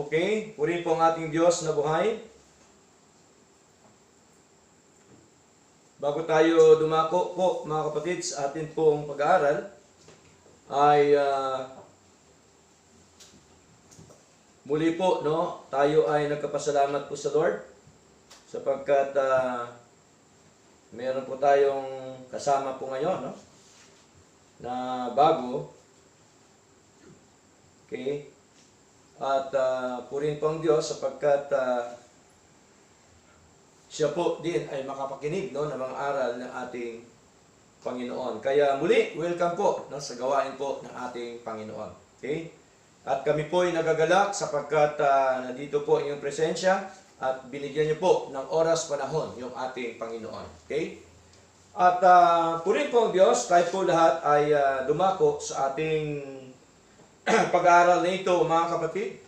Okay, purihin po ang ating Diyos na buhay. Bago tayo dumako po mga kapatid sa atin pong pag-aaral, ay muli po, no, tayo ay nagkapasalamat po sa Lord sapagkat meron po tayong kasama po ngayon, no, na bago. Okay? At purihin po ang Diyos sapagkat siya po din ay makapakinig, no, ng mga aral ng ating Panginoon. Kaya muli, welcome po, no, sa gawain po ng ating Panginoon. Okay? At kami po ay nagagalak sapagkat nandito po ang iyong presensya at binigyan niyo po ng oras panahon yung ating Panginoon. Okay? At purihin po ang Diyos, tayo po lahat ay dumako sa ating pag-aaral na ito, mga kapatid.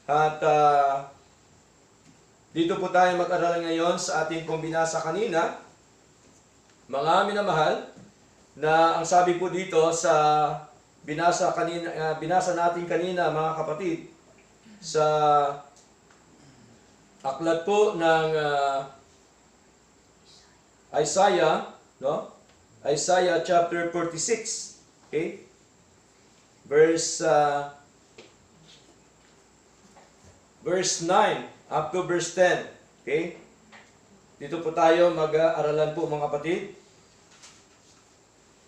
At dito po tayo mag-aral ngayon sa ating pong binasa kanina, mga minamahal, na ang sabi po dito sa binasa natin kanina, mga kapatid, sa aklat po ng Isaiah, no? Isaiah chapter 46, okay? Verse 9 up to verse 10. Okay? Dito po tayo mag-aaralan po mga kapatid.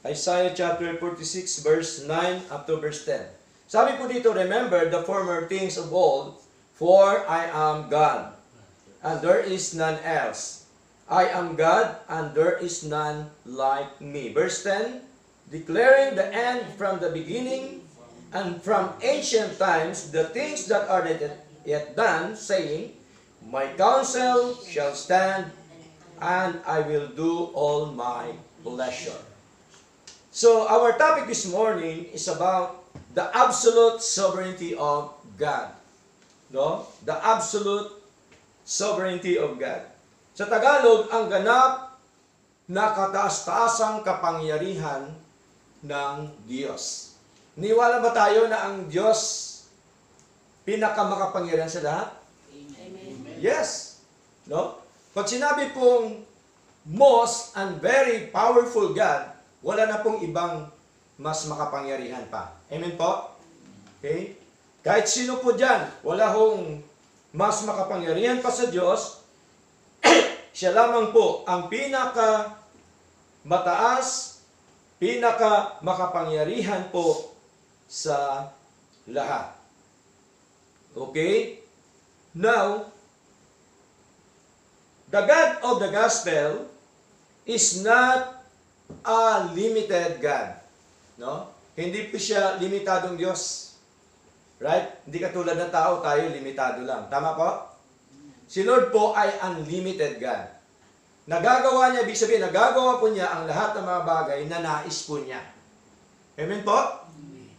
Isaiah chapter 46 verse 9 up to verse 10. Sabi po dito, remember the former things of old, for I am God, and there is none else. I am God, and there is none like me. Verse 10, declaring the end from the beginning, and from ancient times, the things that are not yet done, saying, my counsel shall stand, and I will do all my pleasure. So, our topic this morning is about the absolute sovereignty of God. No? The absolute sovereignty of God. Sa Tagalog, ang ganap na kataas-taasang kapangyarihan ng Diyos. Niwala ba tayo na ang Diyos pinakamakapangyarihan sa lahat? Amen. Yes. No? Pag sinabi pong most and very powerful God, wala na pong ibang mas makapangyarihan pa. Amen po? Okay? Kahit sino po dyan, wala hong mas makapangyarihan pa sa Diyos. Siya lamang po ang pinaka mataas, pinaka makapangyarihan po sa lahat. Okay? Now, the God of the Gospel is not a limited God. No? Hindi po siya limitadong Diyos. Right? Hindi katulad ng tao, tayo limitado lang. Tama po? Si Lord po ay unlimited God. Nagagawa niya, ibig sabihin, nagagawa po niya ang lahat ng mga bagay na nais po niya. Amen po?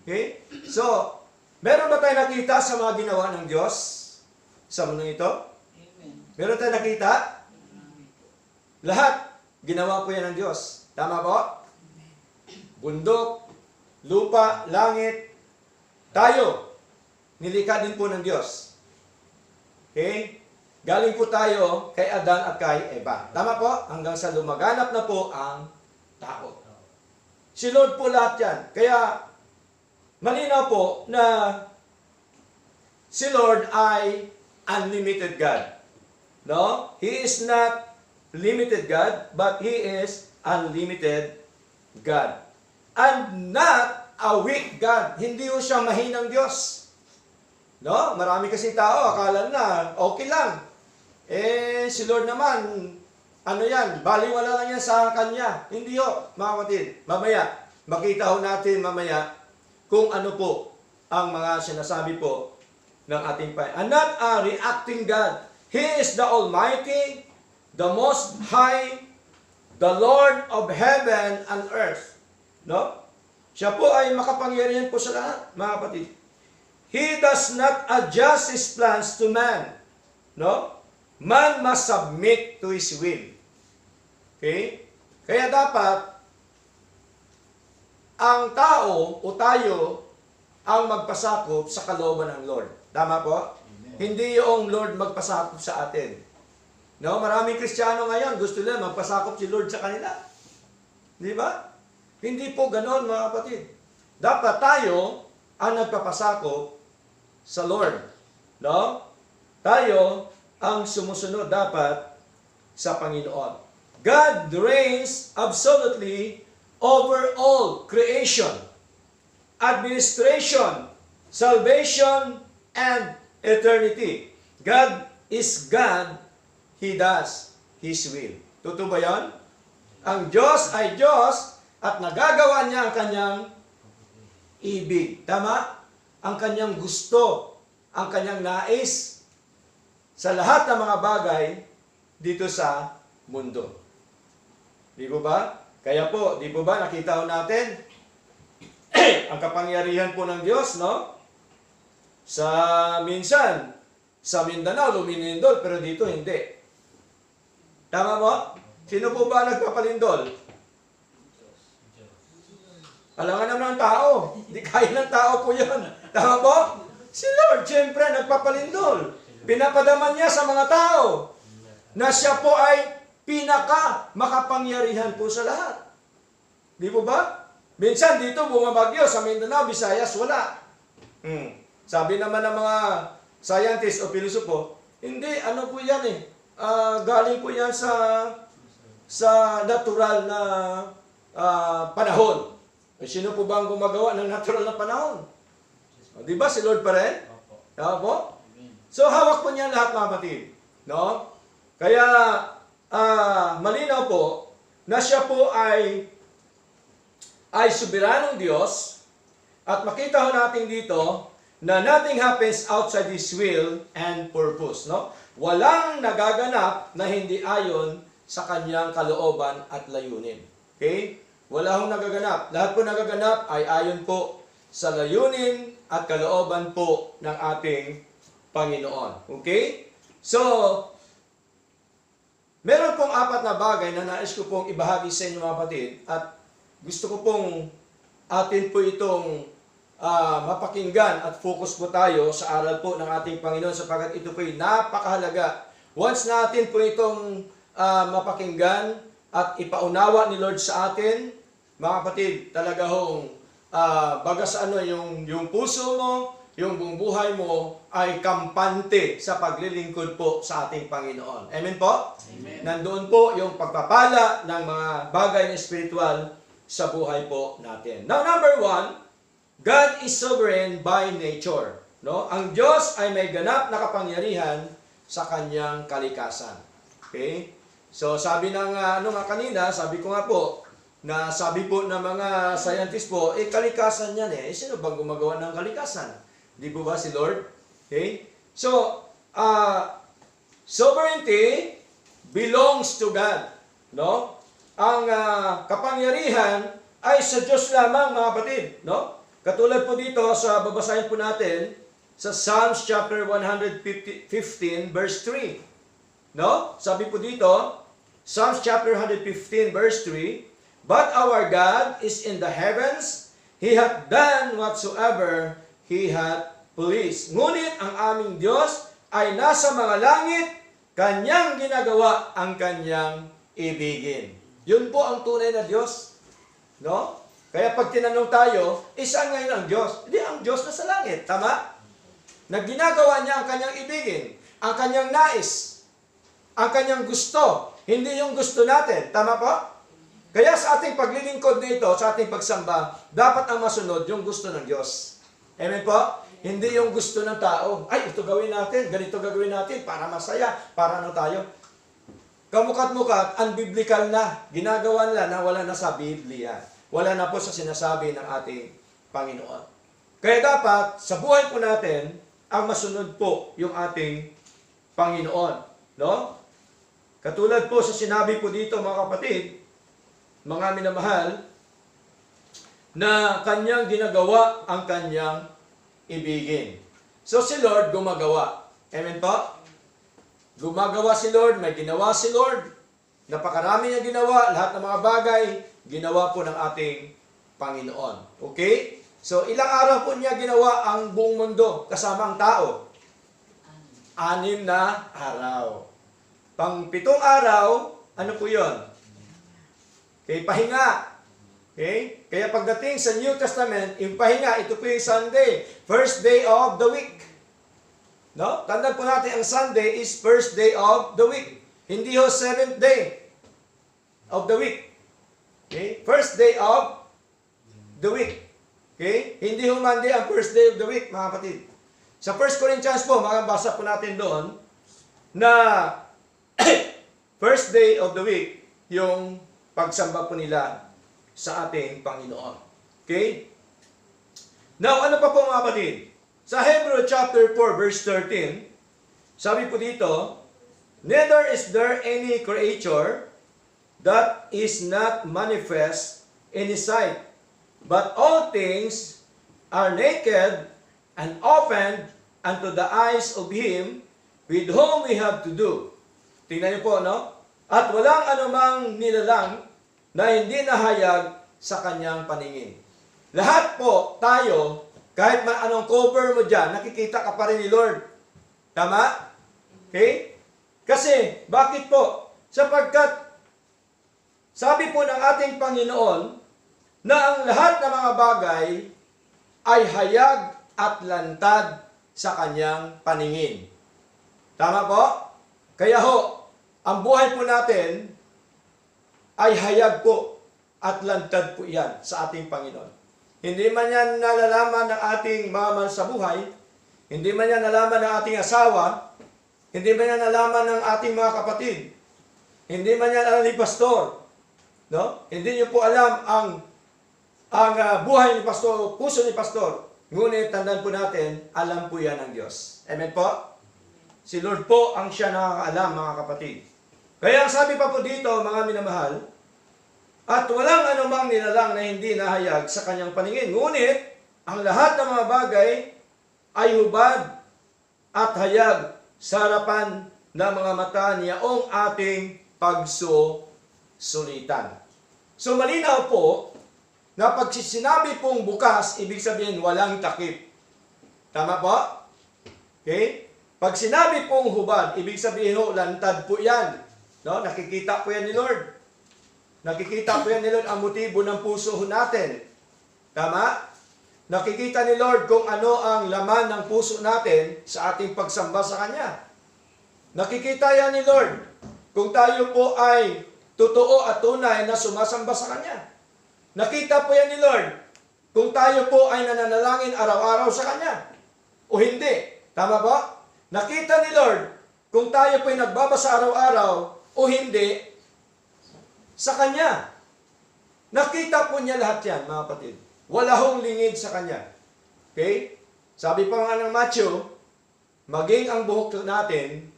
Okay? So, meron ba tayo nakita sa mga ginawa ng Diyos sa mundo ito? Amen. Meron tayo nakita? Lahat, ginawa po yan ng Diyos. Tama po? Bundok, lupa, langit, tayo, nilikha din po ng Diyos. Okay? Galing po tayo kay Adan at kay Eva. Tama po? Hanggang sa lumaganap na po ang tao. Si Lord po lahat yan. Kaya, malinaw po na si Lord ay unlimited God. No? He is not limited God, but He is unlimited God. And not a weak God. Hindi po siya mahinang Diyos. No? Marami kasi tao, akala na okay lang. Si Lord naman, ano yan, baliwala lang yan sa Kanya. Hindi ho, mga kapatid. Mamaya, makita ho natin mamaya kung ano po ang mga sinasabi po ng ating Panginoon. And not a reacting God. He is the Almighty, the Most High, the Lord of heaven and earth. No? Siya po ay makapangyarihan po sa lahat, mga kapatid. He does not adjust His plans to man. No? Man must submit to His will. Okay? Kaya dapat, ang tao o tayo ang magpasakop sa kalooban ng Lord. Tama po? Hindi yung Lord magpasakop sa atin. No, maraming Kristiyano ngayon, gusto nila magpasakop si Lord sa kanila. Di ba? Hindi po ganon, mga kapatid. Dapat tayo ang nagpapasakop sa Lord. No? Tayo ang sumusunod dapat sa Panginoon. God reigns absolutely over all creation, administration, salvation, and eternity. God is God. He does His will. Totoo ba yan? Ang Diyos ay Diyos at nagagawa niya ang kanyang ibig. Tama? Ang kanyang gusto, ang kanyang nais sa lahat ng mga bagay dito sa mundo. Di po ba? Kaya po, di po ba nakita ho natin ang kapangyarihan po ng Diyos, no? Sa minsan, sa Mindanao, luminindol, pero dito hindi. Tama mo? Sino po ba nagpapalindol? Alangan naman ng tao. Hindi kaya ng tao po yan. Tama po? Si Lord, siyempre, nagpapalindol. Pinapadaman niya sa mga tao na siya po ay pinaka makapangyarihan po sa lahat. Di po ba? Minsan dito bumabagyo sa Mindanao, Visayas, wala. Sabi naman ng mga scientist o pilosopo, hindi, ano po yan eh. Galing po yan sa natural na panahon. Eh, sino po ba ang gumagawa ng natural na panahon? Di ba si Lord pa rin? Tama po? So hawak po niya lahat, mga kapatid. No? Kaya malinaw po na siya po ay soberanong Diyos at makita ho natin dito na nothing happens outside His will and purpose. No? Walang nagaganap na hindi ayon sa kanyang kalooban at layunin. Okay? Wala hong nagaganap. Lahat po nagaganap ay ayon po sa layunin at kalooban po ng ating Panginoon. Okay? So, meron pong 4 na bagay na nais ko pong ibahagi sa inyo, mga kapatid, at gusto ko pong atin po itong mapakinggan at focus po tayo sa aral po ng ating Panginoon sapagkat ito po ay napakahalaga. Once natin po itong mapakinggan at ipaunawa ni Lord sa atin, mga kapatid, talaga hong baga sa yung puso mo, yung buong buhay mo ay kampante sa paglilingkod po sa ating Panginoon. Amen po? Amen. Nandoon po yung pagpapala ng mga bagay na spiritual sa buhay po natin. Now, number 1, God is sovereign by nature. No? Ang Diyos ay may ganap na kapangyarihan sa kanyang kalikasan. Okay? So, sabi ng kanina, sabi ko nga po, na sabi po ng mga scientist po, kalikasan yan eh. Sino bang gumagawa ng kalikasan? Di po ba si Lord? Okay? So, sovereignty belongs to God. No? Ang kapangyarihan ay sa Diyos lamang, mga kapatid. No? Katulad po dito sa babasahin po natin sa Psalms chapter 115 verse 3. No? Sabi po dito, Psalms chapter 115 verse 3, But our God is in the heavens, He hath done whatsoever He hath pleased. Ngunit ang aming Diyos ay nasa mga langit, Kanyang ginagawa ang Kanyang ibigin. Yun po ang tunay na Diyos. No? Kaya pag tinanong tayo, saan ngayon ang Diyos? Hindi, ang Diyos na sa langit. Tama? Ginagawa niya ang Kanyang ibigin, ang Kanyang nais, ang Kanyang gusto. Hindi yung gusto natin. Tama po? Kaya sa ating paglilingkod nito, sa ating pagsamba, dapat ang masunod yung gusto ng Diyos. Amen po? Hindi yung gusto ng tao. Ay, ito gawin natin, ganito gagawin natin, para masaya, para ano tayo. Kamukat-mukat, unbiblical na. Ginagawa nila na wala na sa Biblia. Wala na po sa sinasabi ng ating Panginoon. Kaya dapat, sa buhay po natin, ang masunod po yung ating Panginoon. No? Katulad po sa sinabi po dito, mga kapatid, mga minamahal, na Kanyang ginagawa ang Kanyang ibigin. So si Lord gumagawa. Amen po? Gumagawa si Lord, may ginawa si Lord. Napakarami niya ginawa, lahat ng mga bagay, ginawa po ng ating Panginoon. Okay? So ilang araw po niya ginawa ang buong mundo, kasama ang tao? 6 na araw. Pang 7 araw, ano po yun? Okay, pahinga. Okay? Kaya pagdating sa New Testament, yung pahinga, ito po yung Sunday. First day of the week. No? Tandaan po natin, ang Sunday is first day of the week. Hindi ho 7th day of the week. Okay? First day of the week. Okay? Hindi ho Monday ang first day of the week, mga kapatid. Sa 1 Corinthians po, makabasa po natin doon, na first day of the week, yung pagsamba po nila sa ating Panginoon. Okay? Now, ano pa po mga kapatid? Sa Hebrew chapter 4 verse 13, sabi po dito, neither is there any creature that is not manifest in His sight, but all things are naked and opened unto the eyes of Him with whom we have to do. Tingnan niyo po, no? At walang anumang nilalang na hindi nahayag sa kanyang paningin. Lahat po tayo, kahit man anong cover mo dyan, nakikita ka pa rin ni Lord. Tama? Okay? Kasi, bakit po? Sapagkat, sabi po ng ating Panginoon, na ang lahat ng mga bagay ay hayag at lantad sa kanyang paningin. Tama po? Kaya ho, ang buhay po natin ay hayag po at lantad po yan sa ating Panginoon. Hindi man yan nalalaman ng ating mga man sa buhay, hindi man yan nalaman ng ating asawa, hindi man yan nalaman ng ating mga kapatid, hindi man yan alam ni pastor, no? Hindi niyo po alam ang buhay ni pastor, puso ni pastor. Ngunit tandaan po natin, alam po yan ng Diyos. Amen po? Si Lord po ang siya nakakaalam, mga kapatid. Kaya ang sabi pa po dito, mga minamahal, at walang anumang nilalang na hindi nahayag sa kanyang paningin. Ngunit, ang lahat ng mga bagay ay hubad at hayag sa harapan ng mga mata niyaong ating pagsusulitan. So malinaw po na pag sinabi pong bukas, ibig sabihin walang takip. Tama po? Okay? Pag sinabi pong hubad, ibig sabihin ho, lantad po yan. No? Nakikita po yan ni Lord. Nakikita po yan ni Lord ang motibo ng puso natin. Tama? Nakikita ni Lord kung ano ang laman ng puso natin sa ating pagsamba sa Kanya. Nakikita yan ni Lord kung tayo po ay totoo at tunay na sumasamba sa Kanya. Nakita po yan ni Lord kung tayo po ay nananalangin araw-araw sa Kanya o hindi. Tama ba? Nakita ni Lord kung tayo po ay nagbabasa araw-araw o hindi sa Kanya. Nakita po niya lahat yan, mga kapatid. Wala hong lingid sa Kanya. Okay? Sabi pa nga ng Matthew, maging ang buhok natin,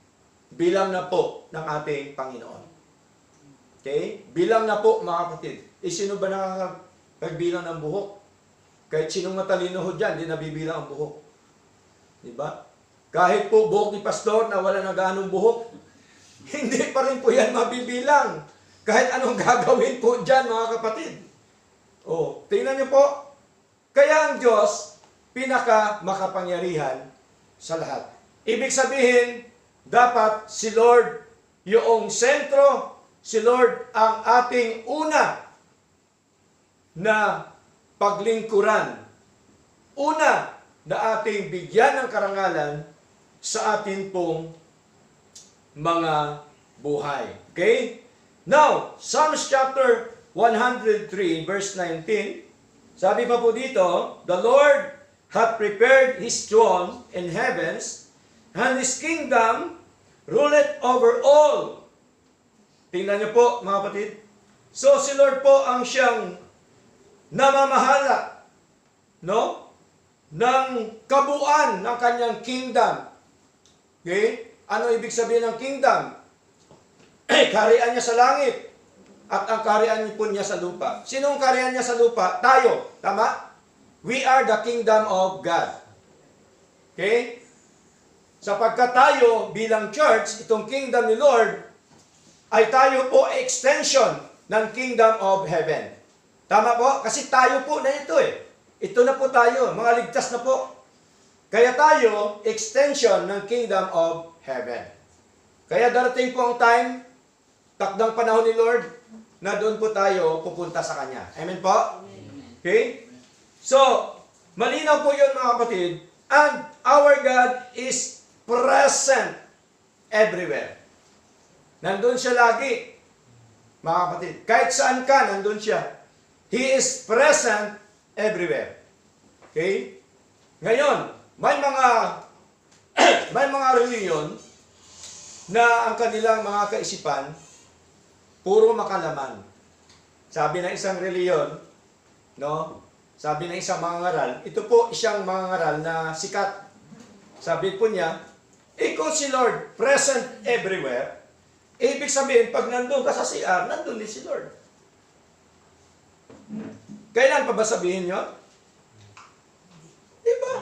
bilang na po ng ating Panginoon. Okay? Bilang na po, mga kapatid. Sino ba nakakagbilang ng buhok? Kahit sinong matalino ho dyan, di nabibilang ang buhok. Diba? Kahit po buhok ni pastor na wala na ganong buhok, hindi pa rin po yan mabibilang. Kahit anong gagawin po dyan, mga kapatid. O, tingnan niyo po. Kaya ang Diyos, pinaka-makapangyarihan sa lahat. Ibig sabihin, dapat si Lord yung sentro, si Lord ang ating una na paglingkuran. Una na ating bigyan ng karangalan sa atin pong mga buhay. Okay? Now, Psalms chapter 103 verse 19, sabi pa po dito, the Lord hath prepared His throne in heavens, and His kingdom ruleth over all. Tingnan niyo po, mga kapatid. So, si Lord po ang siyang namamahala, no? Ng kabuuan ng kanyang kingdom. Okay? Ano ibig sabihin ng kingdom? Kaharian niya sa langit at ang kaharian po niya sa lupa. Sino ang kaharian niya sa lupa? Tayo. Tama? We are the kingdom of God. Okay? Sapagkat tayo bilang church, itong kingdom ni Lord, ay tayo po extension ng kingdom of heaven. Tama po? Kasi tayo po na ito eh. Ito na po tayo. Mga ligtas na po. Kaya tayo, extension ng kingdom of heaven. Kaya darating po ang time, takdang panahon ni Lord, na doon po tayo pupunta sa Kanya. Amen po? Okay? So, malinaw po yun mga kapatid. And our God is present everywhere. Nandun siya lagi. Mga kapatid, kahit saan ka, nandun siya. He is present everywhere. Okay? Ngayon, may mga reliyon na ang kanilang mga kaisipan puro makalaman. Sabi ng isang reliyon, no? Sabi ng isang mangangaral, ito po isang mangangaral na sikat. Sabi po niya, kung si Lord present everywhere, ibig sabihin, pag nandun ka sa CR, nandun din si Lord. Kailan pa ba sabihin yun? Diba?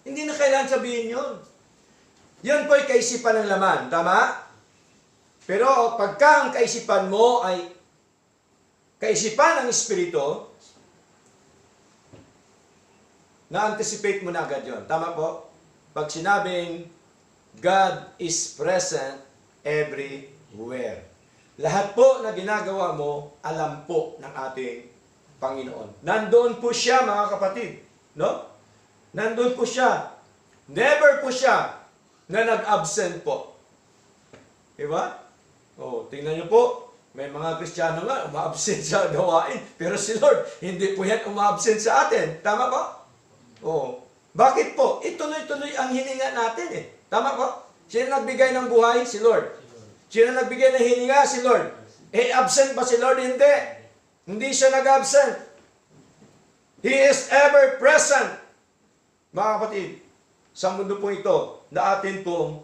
Hindi na kailangan sabihin yun. Yun po ay kaisipan ng laman. Tama? Pero pagka ang kaisipan mo ay kaisipan ng Espiritu, na-anticipate mo na agad yun. Tama po? Pag sinabing, God is present everywhere. Lahat po na ginagawa mo, alam po ng ating Panginoon. Nandoon po siya, mga kapatid. No? Nandoon po siya. Never po siya na nag-absent po. Diba? Tingnan niyo po. May mga Kristiyano nga, uma-absent sa gawain. Pero si Lord, hindi po yan uma-absent sa atin. Tama po? Bakit po? Ituloy-tuloy ang hininga natin eh. Tama po? Sino nagbigay ng buhay? Si Lord. Sino nagbigay ng hininga? Si Lord. Absent ba si Lord? Hindi. Hindi siya nag-absent. He is ever present. Mga kapatid, sa mundo po ito na atin pong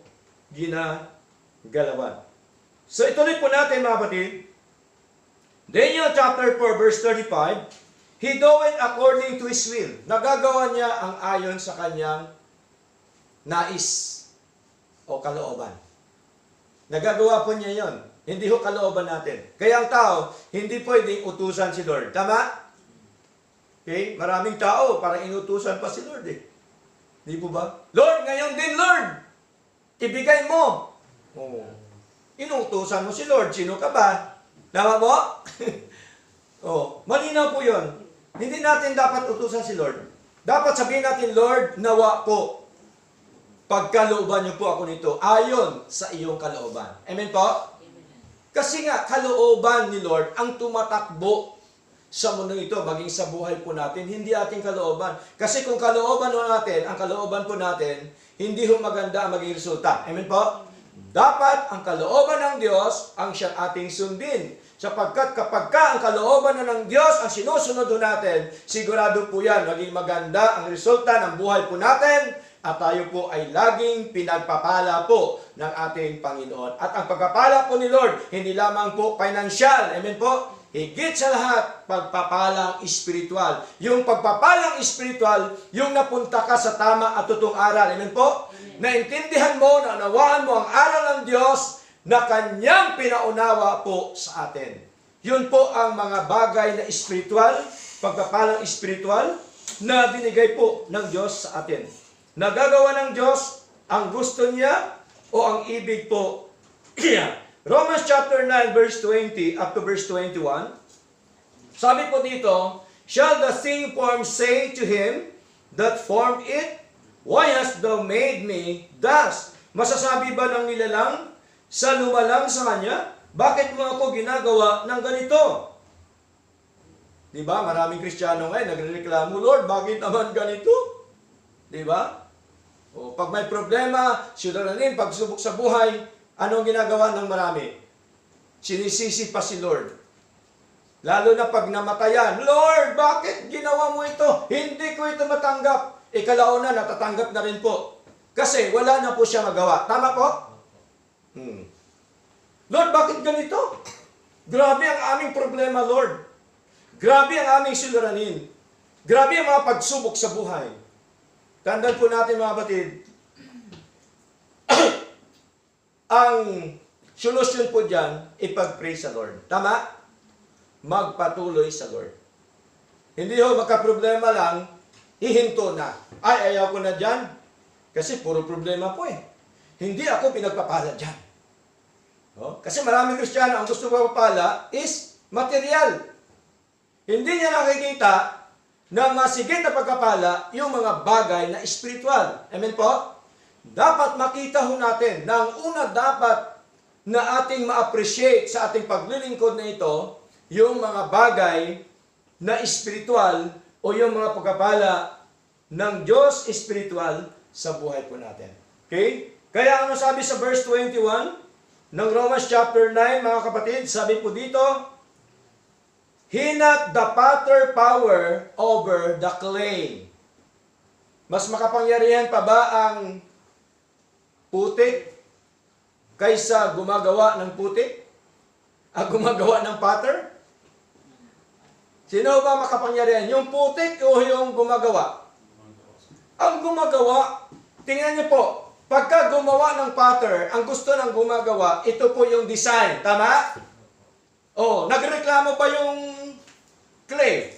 ginagalawan. So ituloy po natin mga kapatid. Daniel chapter 4 verse 35, He doeth according to His will. Nagagawa niya ang ayon sa kanyang nais o kalooban. Nagagawa po niya yon. Hindi ho kalooban natin. Kaya ang tao, hindi pwedeng utusan si Lord. Tama? Okay? Maraming tao, parang inutusan pa si Lord eh. Di po ba? Lord, ngayon din Lord! Ibigay mo! Inutusan mo si Lord. Sino ka ba? Tama po? Malinaw po yun. Hindi natin dapat utusan si Lord. Dapat sabihin natin, Lord, nawa po. Pagkalooban niyo po ako nito, ayon sa iyong kalooban. Amen po? Kasi nga, kalooban ni Lord ang tumatakbo sa mundo ito, maging sa buhay po natin, hindi ating kalooban. Kasi kung kalooban po natin, ang kalooban po natin, hindi ho maganda ang maging resulta. Amen po? Dapat ang kalooban ng Diyos ang siyang ating sundin. Sapagkat kapag ka ang kalooban na ng Diyos ang sinusunod natin, sigurado po yan, maging maganda ang resulta ng buhay po natin, at tayo po ay laging pinagpapala po ng ating Panginoon. At ang pagpapala po ni Lord, hindi lamang po financial. Amen po? Higit sa lahat, pagpapalang espiritual. Yung pagpapalang espiritual, yung napunta ka sa tama at totoong aral. Amen po? Naintindihan mo, naunawaan mo ang aral ng Diyos na Kanyang pinaunawa po sa atin. Yun po ang mga bagay na espiritual, pagpapalang espiritual, na binigay po ng Diyos sa atin. Nagagawa ng Diyos ang gusto niya o ang ibig po niya. Romans chapter 9 verse 20 up to verse 21. Sabi po dito, shall the thing formed say to him that formed it, why hast thou made me thus? Masasabi ba ng nilalang sa lumalang sa kanya, bakit mo ako ginagawa ng ganito? Diba? Maraming Kristiyano ngayon nagrereklamo, Lord, bakit naman ganito? Diba? Pag may problema, suliranin, pagsubok sa buhay, anong ginagawa ng marami? Sinisisi pa si Lord. Lalo na pag namatayan, Lord, bakit ginawa mo ito? Hindi ko ito matanggap. Ikalauna, natatanggap na rin po. Kasi wala na po siya magawa. Tama po? Lord, bakit ganito? Grabe ang aming problema, Lord. Grabe ang aming suliranin. Grabe ang mga pagsubok sa buhay. Tandaan po natin mga batid, ang solusyon po dyan, ipag-pray sa Lord. Tama? Magpatuloy sa Lord. Hindi ho, magka-problema lang, hihinto na. Ay, ayaw ko na dyan. Kasi puro problema po eh. Hindi ako pinagpapala dyan. No? Kasi maraming Kristiyano ang gusto magpapala is material. Hindi niya nakikita na masigit na pagkapala yung mga bagay na espiritual. Amen po? Dapat makita ho natin na ang una dapat na ating ma-appreciate sa ating paglilingkod na ito, yung mga bagay na espiritual o yung mga pagkapala ng Diyos espiritual sa buhay po natin. Okay? Kaya ano sabi sa verse 21 ng Romans chapter 9, mga kapatid, sabi po dito, He not the potter power over the clay. Mas makapangyarihan pa ba ang putik kaysa gumagawa ng putik? Ang gumagawa ng potter? Sino ba makapangyarihan? Yung putik o yung gumagawa? Ang gumagawa. Tingnan niyo po, pagka gumawa ng potter, ang gusto ng gumagawa, ito po yung design. Tama? Oh, nagreklamo ba yung clay?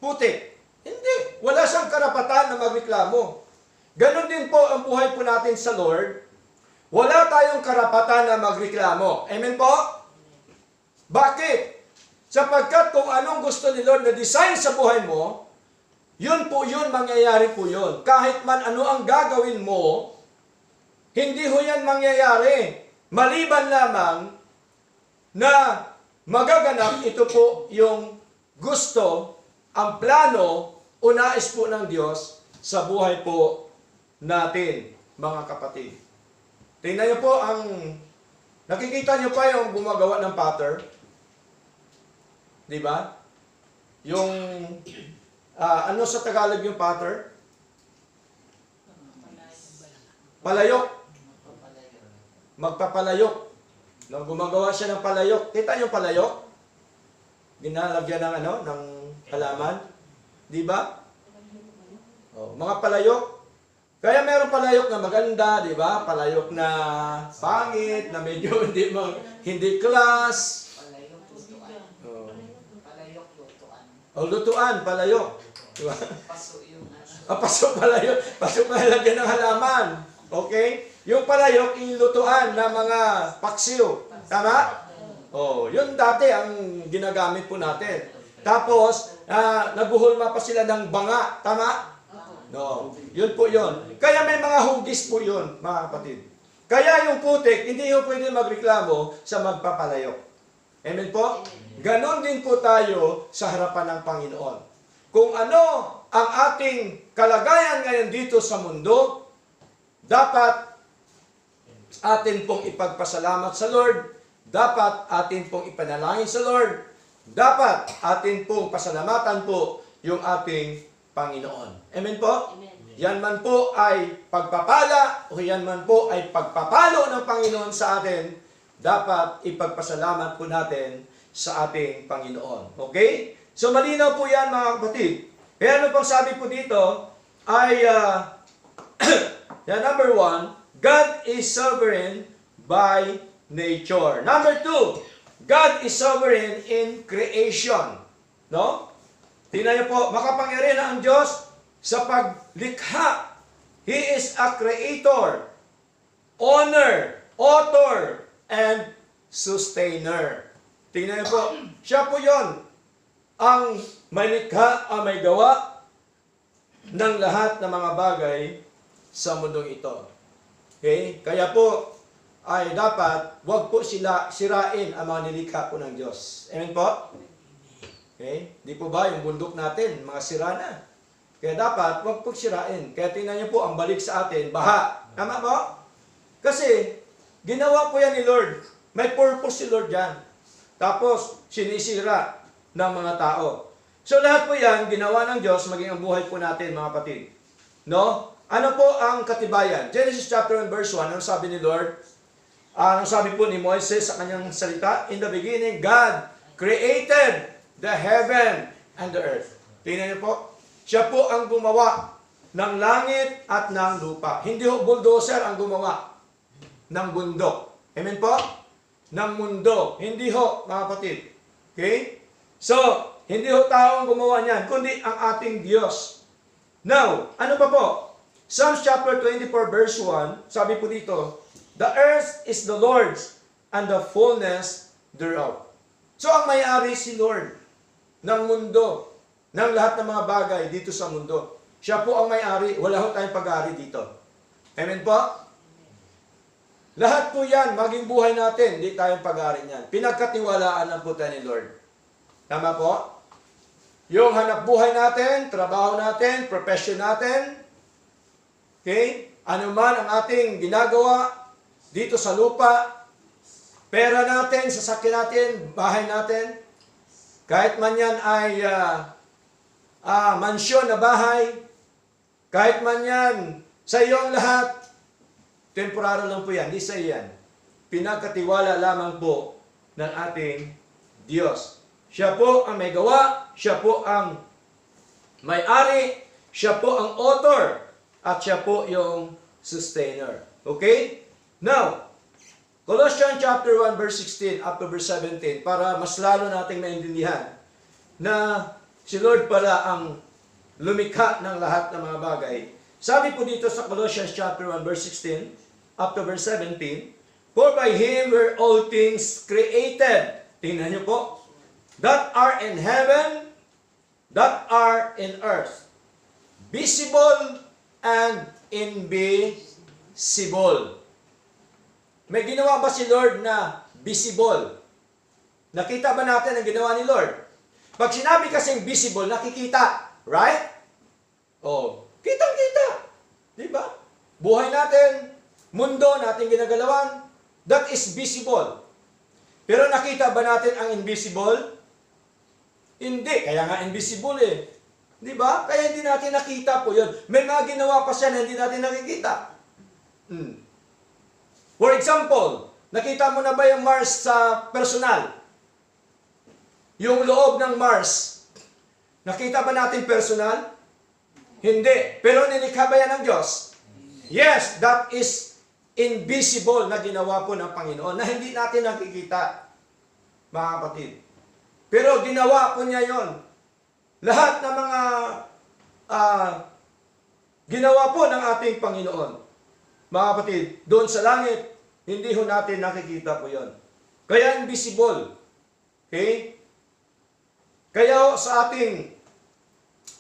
Putik? Hindi. Wala siyang karapatan na magreklamo. Ganon din po ang buhay po natin sa Lord. Wala tayong karapatan na magreklamo. Amen po? Bakit? Sapagkat kung anong gusto ni Lord na design sa buhay mo, yun po yun, mangyayari po yun. Kahit man ano ang gagawin mo, hindi ho yan mangyayari. Maliban lamang na magaganap ito po yung gusto, ang plano, o nais po ng Diyos sa buhay po natin, mga kapatid. Tingnan niyo po nakikita niyo pa yung gumagawa ng potter? Di ba? Yung, ano sa Tagalog yung potter? Palayok. Magpapalayok. Nung gumagawa siya ng palayok. Kita yung palayok? Ginalagyan ng ng halaman. Di ba? Oh, mga palayok. Kaya meron palayok na maganda, di ba? Palayok na pangit, na medyo hindi class. Palayok, lutuan. Oh. Palayok, lutuan. O lutuan, palayok. Di ba? Paso yung Paso palayok. Paso palalagyan ng halaman. Okay? Yung palayok, ilutuan na mga paksiw. Tama? Oh, yun dati ang ginagamit po natin. Tapos, naguhulma pa sila ng banga. Tama? No. Yun po yun. Kaya may mga hugis po yun, mga kapatid. Kaya yung putik, hindi yung pwede magreklamo sa magpapalayok. Amen po? Ganon din po tayo sa harapan ng Panginoon. Kung ano ang ating kalagayan ngayon dito sa mundo, dapat atin pong ipagpasalamat sa Lord, dapat atin pong ipanalangin sa Lord, dapat atin pong pasalamatan po yung ating Panginoon. Amen po? Amen. Yan man po ay pagpapala o yan man po ay pagpapalo ng Panginoon sa atin, dapat ipagpasalamat po natin sa ating Panginoon. Okay? So malinaw po yan, mga kapatid. Kaya ano pang sabi po dito ay number 1, God is sovereign by nature. Number 2, God is sovereign in creation. No? Tingnan niyo po, makapangyarihan na ang Diyos sa paglikha. He is a creator, owner, author, and sustainer. Tingnan niyo po, siya po yon ang may likha, ang may gawa ng lahat ng mga bagay sa mundong ito. Okay? Kaya po, ay dapat, wag po sila sirain ang mga nilikha po ng Diyos. Amen po? Okay? Di po ba yung bundok natin, mga sira na. Kaya dapat, wag po sirain. Kaya tingnan niyo po, ang balik sa atin, baha. Tama po? Kasi, ginawa po yan ni Lord. May purpose si Lord yan. Tapos, sinisira ng mga tao. So, lahat po yan, ginawa ng Diyos, maging ang buhay po natin, mga kapatid. No? Ano po ang katibayan? Genesis chapter 1, verse 1, ano sabi ni Lord? Ano sabi po ni Moises sa kanyang salita? In the beginning, God created the heaven and the earth. Tingnan niyo po, siya po ang gumawa ng langit at ng lupa. Hindi ho bulldozer ang gumawa ng bundok. Amen po? Ng mundo. Hindi ho, mga kapatid. Okay? So, hindi ho tao ang gumawa niyan, kundi ang ating Diyos. Now, ano pa po? Psalms chapter 24 verse 1, sabi po dito, the earth is the Lord's and the fullness thereof. So, ang may-ari si Lord ng mundo, ng lahat ng mga bagay dito sa mundo. Siya po ang may-ari. Wala ho tayong pag-ari dito. Amen po? Lahat po yan, maging buhay natin, hindi tayong pag-ari niyan. Pinagkatiwalaan lang po tayo ni Lord. Tama po? Yung hanap buhay natin, trabaho natin, profession natin, okay? Ano man ang ating ginagawa dito sa lupa, pera natin, sasakyan natin, bahay natin, kahit man yan ay mansyon na bahay, kahit man yan sa iyong lahat, temporary lang po yan, di sa iyan. Pinagkatiwala lamang po ng ating Diyos. Siya po ang may gawa, siya po ang may-ari, siya po ang author, at siya po yung sustainer. Okay? Now, Colossians chapter 1 verse 16 up to verse 17 para mas lalo nating maintindihan na si Lord pala ang lumikha ng lahat ng mga bagay. Sabi po dito sa Colossians chapter 1 verse 16 up to verse 17, for by Him were all things created. Tingnan niyo po. That are in heaven, that are in earth, visible and invisible. May ginawa ba si Lord na visible? Nakita ba natin ang ginawa ni Lord? Pag sinabi kasing visible, nakikita. Right? Oh, kitang-kita. Diba? Buhay natin, mundo natin ginagalawan, that is visible. Pero nakita ba natin ang invisible? Hindi. Kaya nga invisible eh. Di ba? Kaya hindi natin nakita po yun. May mga ginawa pa siya na hindi natin nakikita. For example, nakita mo na ba yung Mars sa personal? Yung loob ng Mars. Nakita ba natin personal? Hindi. Pero nilikha ba yan ng Diyos? Yes, that is invisible na ginawa po ng Panginoon na hindi natin nakikita, mga kapatid. Pero ginawa po niya yon. Lahat ng mga ginawa po ng ating Panginoon. Mga kapatid, doon sa langit, hindi ho natin nakikita po yon. Kaya invisible. Okay? Kaya ho, sa ating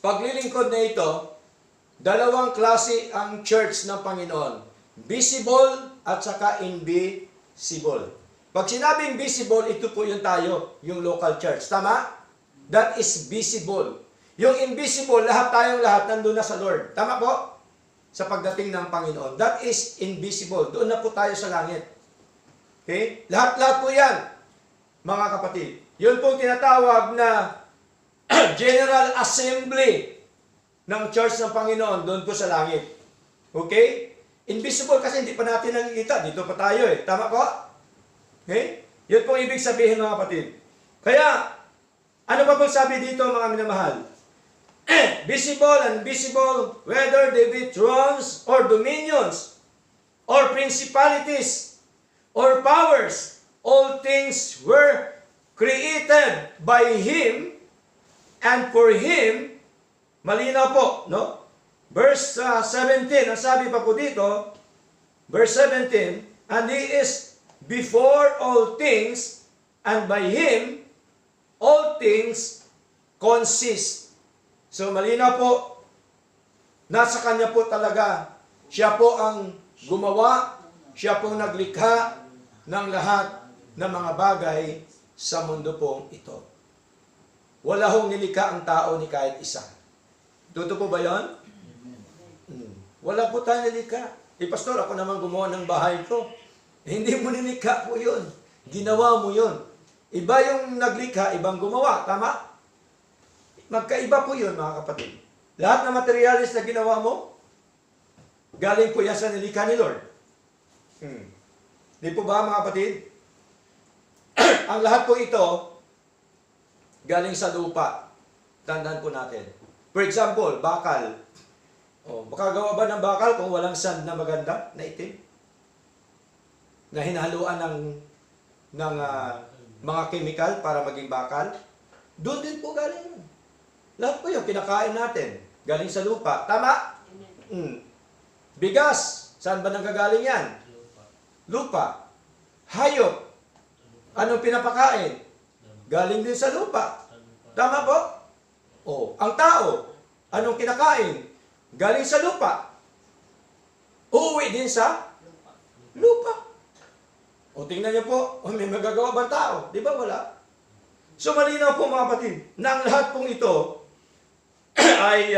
paglilingkod na ito, dalawang klase ang church ng Panginoon. Visible at saka invisible. Pag sinabing visible, ito po yung tayo, yung local church. Tama? That is visible. Yung invisible, lahat nandun na sa Lord. Tama po? Sa pagdating ng Panginoon. That is invisible. Doon na po tayo sa langit. Okay? Lahat po yan, mga kapatid. Yun pong tinatawag na General Assembly ng Church ng Panginoon doon po sa langit. Okay? Invisible kasi hindi pa natin nakikita. Dito pa tayo eh. Tama po? Okay? Yun pong ibig sabihin mga kapatid. Kaya, ano pa pong sabi dito mga minamahal? Visible and invisible, whether they be thrones or dominions, or principalities, or powers, all things were created by Him, and for Him, malinaw po, no? Verse 17, ang sabi pa po dito, verse 17, and He is before all things, and by Him, all things consist. So, malinaw po, nasa Kanya po talaga, siya po ang gumawa, siya po naglikha ng lahat ng mga bagay sa mundo pong ito. Wala hong nilikha ang tao ni kahit isa. Totoo po ba yun? Wala po tayo nilikha. Pastor, ako naman gumawa ng bahay ko. Hindi mo nilikha po yun. Ginawa mo yun. Iba yung naglikha, ibang gumawa. Tama? Magkaiba po yun, mga kapatid. Lahat ng materialis na ginawa mo, galing po yan sa nilikha ni Lord. Di po ba, mga kapatid? Ang lahat po ito, galing sa lupa. Tandaan po natin. For example, bakal. Makagawa ba ng bakal kung walang sand na maganda, na itim? Na hinahaluan ng mga chemical para maging bakal? Doon din po galing yun. Lahat po yung kinakain natin. Galing sa lupa. Tama? Bigas. Saan ba nanggagaling yan? Lupa. Hayop. Anong pinapakain? Galing din sa lupa. Tama po? Oh, ang tao, anong kinakain? Galing sa lupa. Uuwi din sa lupa. O tingnan niyo po, may magagawa bang tao? Di ba wala? So malinaw po mga kapatid, na ang lahat pong ito ay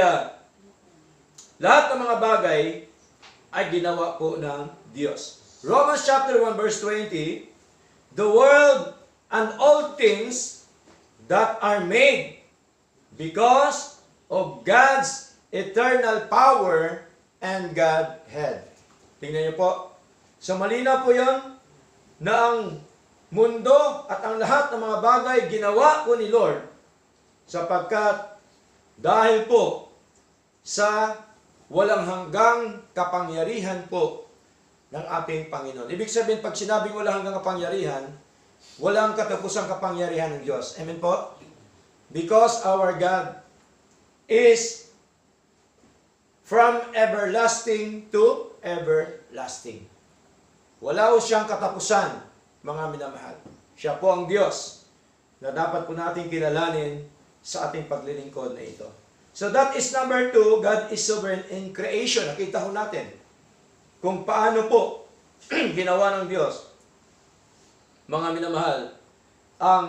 lahat ng mga bagay ay ginawa po ng Diyos. Romans chapter 1 verse 20, the world and all things that are made because of God's eternal power and Godhead. Tingnan niyo po. So malinaw po yun na ang mundo at ang lahat ng mga bagay ginawa po ni Lord sapagkat dahil po sa walang hanggang kapangyarihan po ng ating Panginoon. Ibig sabihin, pag sinabing walang hanggang kapangyarihan, walang katapusang kapangyarihan ng Diyos. Amen po? Because our God is from everlasting to everlasting. Wala po siyang katapusan, mga minamahal. Siya po ang Diyos na dapat po natin kilalanin sa ating paglilingkod na ito. So that is number 2, God is sovereign in creation. Nakita ho natin kung paano po ginawa ng Diyos, mga minamahal, ang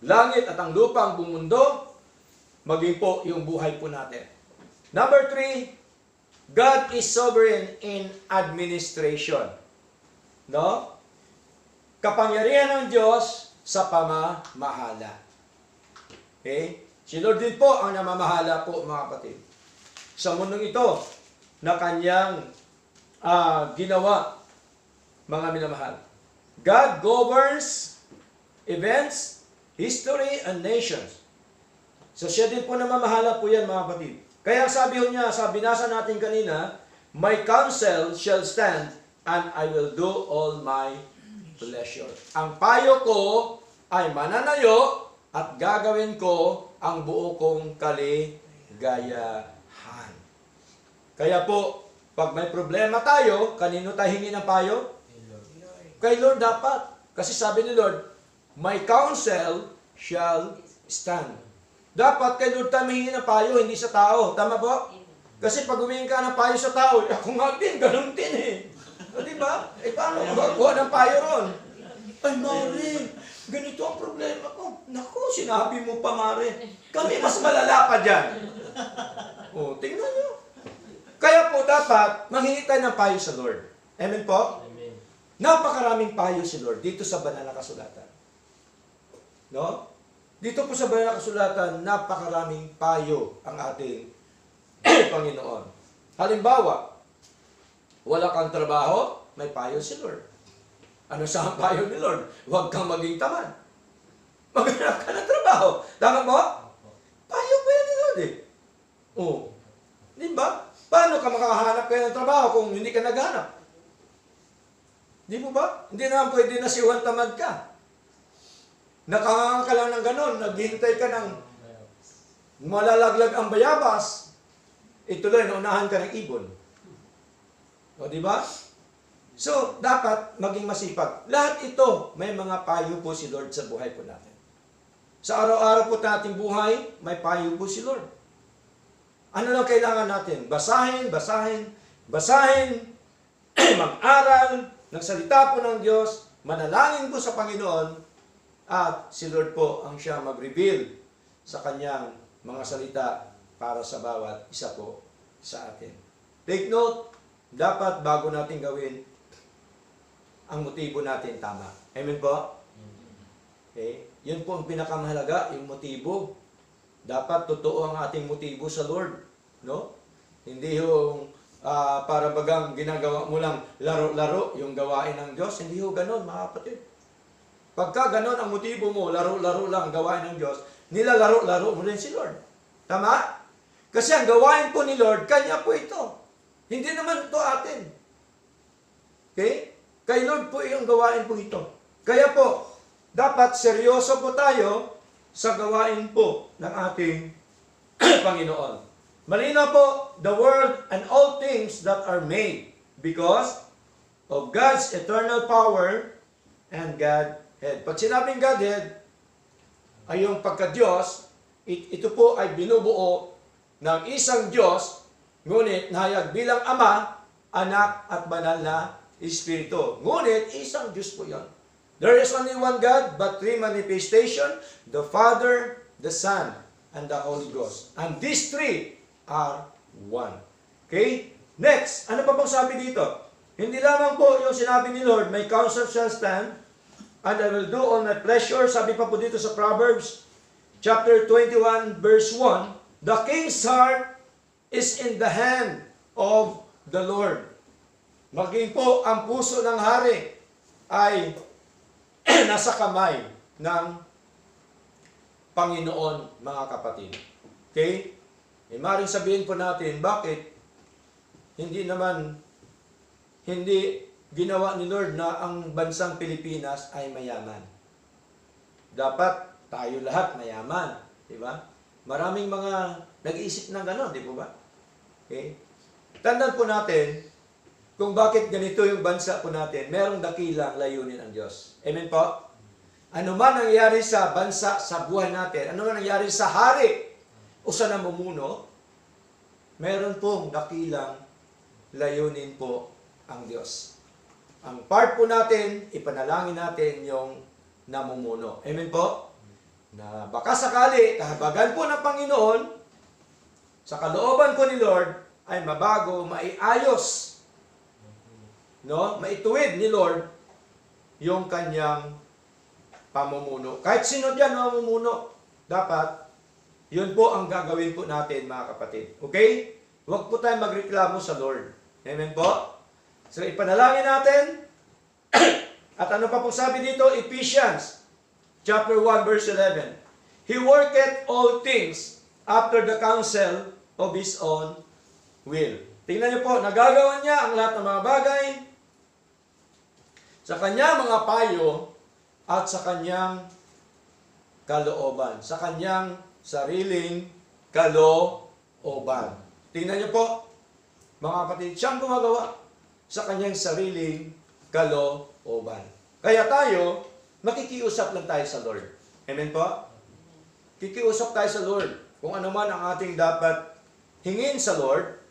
langit at ang lupa, ang buong mundo, maging po yung buhay po natin. Number 3, God is sovereign in administration. No? Kapangyarihan ng Diyos sa pamamahala. Okay? Si Lord din po ang namamahala po, mga kapatid. Sa mundong ito na kanyang ginawa, mga minamahal. God governs events, history, and nations. So siya din po namamahala po yan, mga kapatid. Kaya sabi ho niya, sa binasa natin kanina, my counsel shall stand and I will do all my pleasure. Ang payo ko ay mananayo at gagawin ko ang buo kong kaligayahan. Kaya po, pag may problema tayo, kanino tayo hingi ng payo? Kay Lord dapat. Kasi sabi ni Lord, my counsel shall stand. Dapat kay Lord tayo mahingi ng payo, hindi sa tao. Tama po? Kasi pag humingi ka ng payo sa tao, ako nga din, ganun din eh. O, diba? Eh, paano magkuha ng payo ron? Ay, Mare, ganito ang problema ko. Naku, sinabi mo pa, Mare. Kami mas malala pa dyan. O, tingnan nyo. Kaya po dapat manghingi tayo ng payo sa Lord. Amen po? Amen. Napakaraming payo si Lord dito sa banal na kasulatan. No? Dito po sa banal na kasulatan, napakaraming payo ang ating Panginoon. Halimbawa, wala kang trabaho, may payo si Lord. Ano sa payo ni Lord? Huwag kang maging tamad. Maghanap ka ng trabaho. Tama po? Payo po yan ni Lord eh. Oo. Di ba? Paano ka makakahanap kayo ng trabaho kung hindi ka naghanap? Di mo ba? Hindi naman pwede na siwan tamad ka. Nakanganga ka lang ng ganon, naghihintay ka ng malalaglag ang bayabas, ituloy, naunahan ka ng ibon. O, di ba? So, dapat maging masipag. Lahat ito, may mga payo po si Lord sa buhay po natin. Sa araw-araw po nating buhay, may payo po si Lord. Ano lang kailangan natin? Basahin, mag-aral ng salita po ng Diyos, manalangin po sa Panginoon, at si Lord po ang siya mag-reveal sa kanyang mga salita para sa bawat isa po sa atin. Take note, dapat bago natin gawin, ang motibo natin tama. Amen po? Okay? Yun po ang pinakamahalaga, yung motibo. Dapat totoo ang ating motibo sa Lord. No? Hindi yung para bagang ginagawa mo lang laro-laro yung gawain ng Diyos. Hindi ho ganon, mga kapatid. Pagka ganon ang motibo mo, laro-laro lang ang gawain ng Diyos, nilalaro-laro mo rin si Lord. Tama? Kasi ang gawain po ni Lord, Kanya po ito. Hindi naman ito atin. Okay? Kay Lord po yung gawain po ito. Kaya po, dapat seryoso po tayo sa gawain po ng ating Panginoon. Malinaw po, the world and all things that are made because of God's eternal power and Godhead. Pag sinabing Godhead, ay yung pagka-Diyos, ito po ay binubuo ng isang Diyos, ngunit nahayag bilang Ama, Anak at Banal na Espiritu. Ngunit isang Diyos po yan. There is only one God, but three manifestation, the Father, the Son, and the Holy Ghost. And these three are one. Okay? Next, ano pa pong sabi dito? Hindi lamang po yung sinabi ni Lord, my counsel shall stand, and I will do all my pleasure. Sabi pa po dito sa Proverbs, chapter 21, verse 1, the king's heart is in the hand of the Lord. Maging po ang puso ng hari ay nasa kamay ng Panginoon, mga kapatid. Okay? Maring sabihin po natin, bakit hindi ginawa ni Lord na ang bansang Pilipinas ay mayaman? Dapat tayo lahat mayaman. Diba? Maraming mga nag-iisip ng gano'n, di po ba? Okay? Tandaan po natin, kung bakit ganito yung bansa po natin, merong dakilang layunin ang Diyos. Amen po? Ano man nangyari sa bansa, sa buhay natin, ano man nangyari sa hari o sa namumuno, meron pong dakilang layunin po ang Diyos. Ang part po natin, ipanalangin natin yung namumuno. Amen po? Na baka sakali, kahabagan po ng Panginoon, sa kalooban po ni Lord, ay mabago, maiayos, no? Maituwid ni Lord yung kanyang pamumuno. Kahit sino dyan mamumuno, dapat yun po ang gagawin po natin, mga kapatid. Okay? Huwag po tayong magreklamo sa Lord. Amen po? So, ipanalangin natin. At ano pa po sabi dito? Ephesians chapter 1 verse 11. He worketh all things after the counsel of His own will. Tingnan niyo po, nagagawa niya ang lahat ng mga bagay sa kanyang mga payo at sa kanyang kalooban. Sa kanyang sariling kalooban. Tingnan niyo po, mga kapatid, siyang gumagawa sa kanyang sariling kalooban. Kaya tayo, makikiusap lang tayo sa Lord. Amen po? Kikiusap tayo sa Lord. Kung ano man ang ating dapat hingin sa Lord,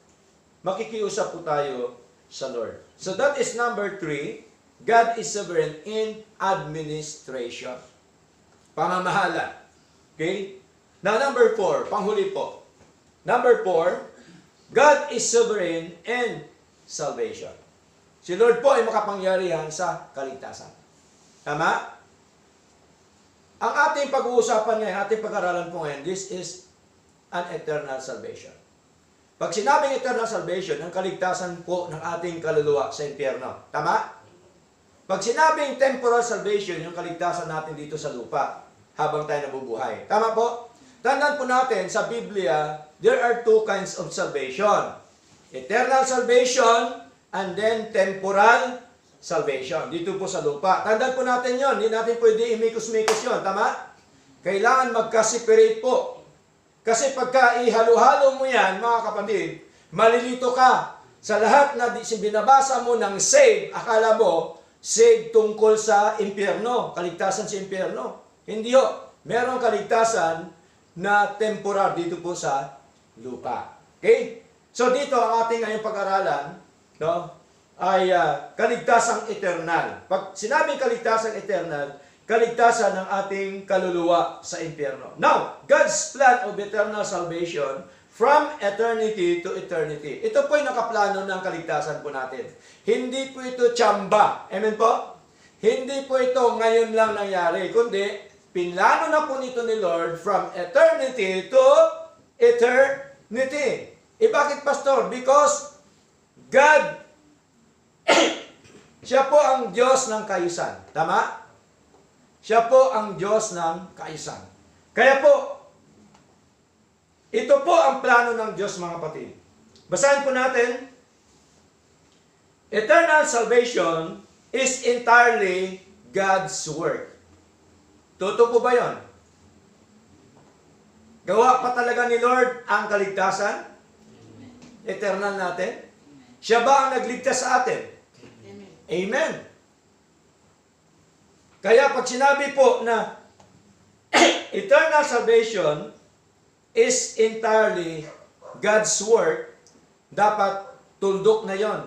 makikiusap po tayo sa Lord. So that is number 3. God is sovereign in administration. Pamamahala. Okay? Now number 4, panghuli po. Number 4, God is sovereign in salvation. Si Lord po ay makapangyarihan sa kaligtasan. Tama? Ang ating pag-uusapan ngayon, ating pag-aralan po ngayon, this is an eternal salvation. Pag sinabing eternal salvation, ang kaligtasan po ng ating kaluluwa sa impyerno. Tama? Pag sinabing temporal salvation, yung kaligtasan natin dito sa lupa habang tayo nabubuhay. Tama po? Tandaan po natin, sa Biblia, there are two kinds of salvation. Eternal salvation and then temporal salvation. Dito po sa lupa. Tandaan po natin yon. Hindi natin pwede imikos-mikos yon. Tama? Kailangan magka-separate po. Kasi pagka ihalo-halo mo yan, mga kapatid, malilito ka. Sa lahat na binabasa mo ng save, akala mo, save tungkol sa impyerno, kaligtasan sa impyerno. Hindi ho. Merong kaligtasan na temporar dito po sa lupa. Okay? So dito ang ating ngayong pag-aralan, no, ay kaligtasang eternal. Pag sinabing kaligtasang eternal, kaligtasan ng ating kaluluwa sa impyerno. Now, God's plan of eternal salvation from eternity to eternity. Ito po yung nakaplano ng kaligtasan po natin. Hindi po ito tsamba. Amen po? Hindi po ito ngayon lang nangyari, kundi pinlano na po nito ni Lord from eternity to eternity. Bakit, Pastor? Because God, siya po ang Diyos ng kaisan. Tama? Siya po ang Diyos ng kaisan. Kaya po, ito po ang plano ng Diyos, mga kapatid. Basahin po natin. Eternal salvation is entirely God's work. Totoo po ba yun? Gawa pa talaga ni Lord ang kaligtasan? eternal natin? Siya ba ang nagligtas sa atin? Amen. Kaya pag sinabi po na eternal salvation is entirely God's work, dapat tuldok na yon.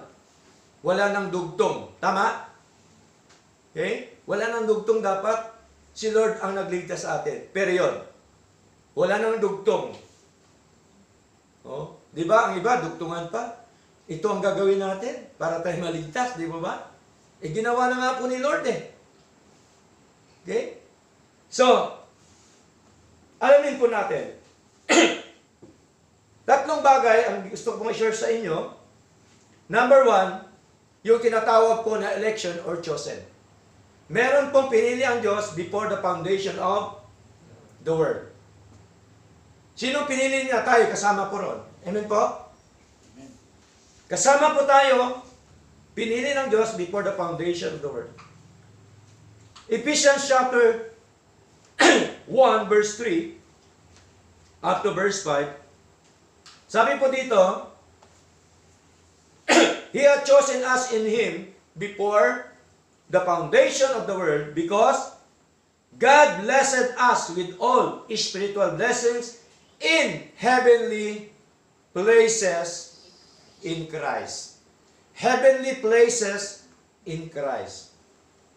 Wala nang dugtong. Tama? Okay? Wala nang dugtong, dapat si Lord ang nagligtas sa atin. Period. Wala nang dugtong. Oh, di ba? Ang iba, dugtungan pa. Ito ang gagawin natin para tayo maligtas, di ba ba? Eh, ginawa na nga po ni Lord eh. Okay? So, alamin po natin. Tatlong bagay ang gusto kong i-share sa inyo. Number one, yung tinatawag po na election or chosen. Meron pong pinili ang Diyos before the foundation of the world. Sino pinili niya? Tayo, kasama po ron. Amen po? Amen. Kasama po tayo, pinili ng Diyos before the foundation of the world. Ephesians chapter 1 verse 3 up to verse 5. Sabi po dito, He had chosen us in Him before the foundation of the world because God blessed us with all spiritual blessings in heavenly places in Christ. Heavenly places in Christ.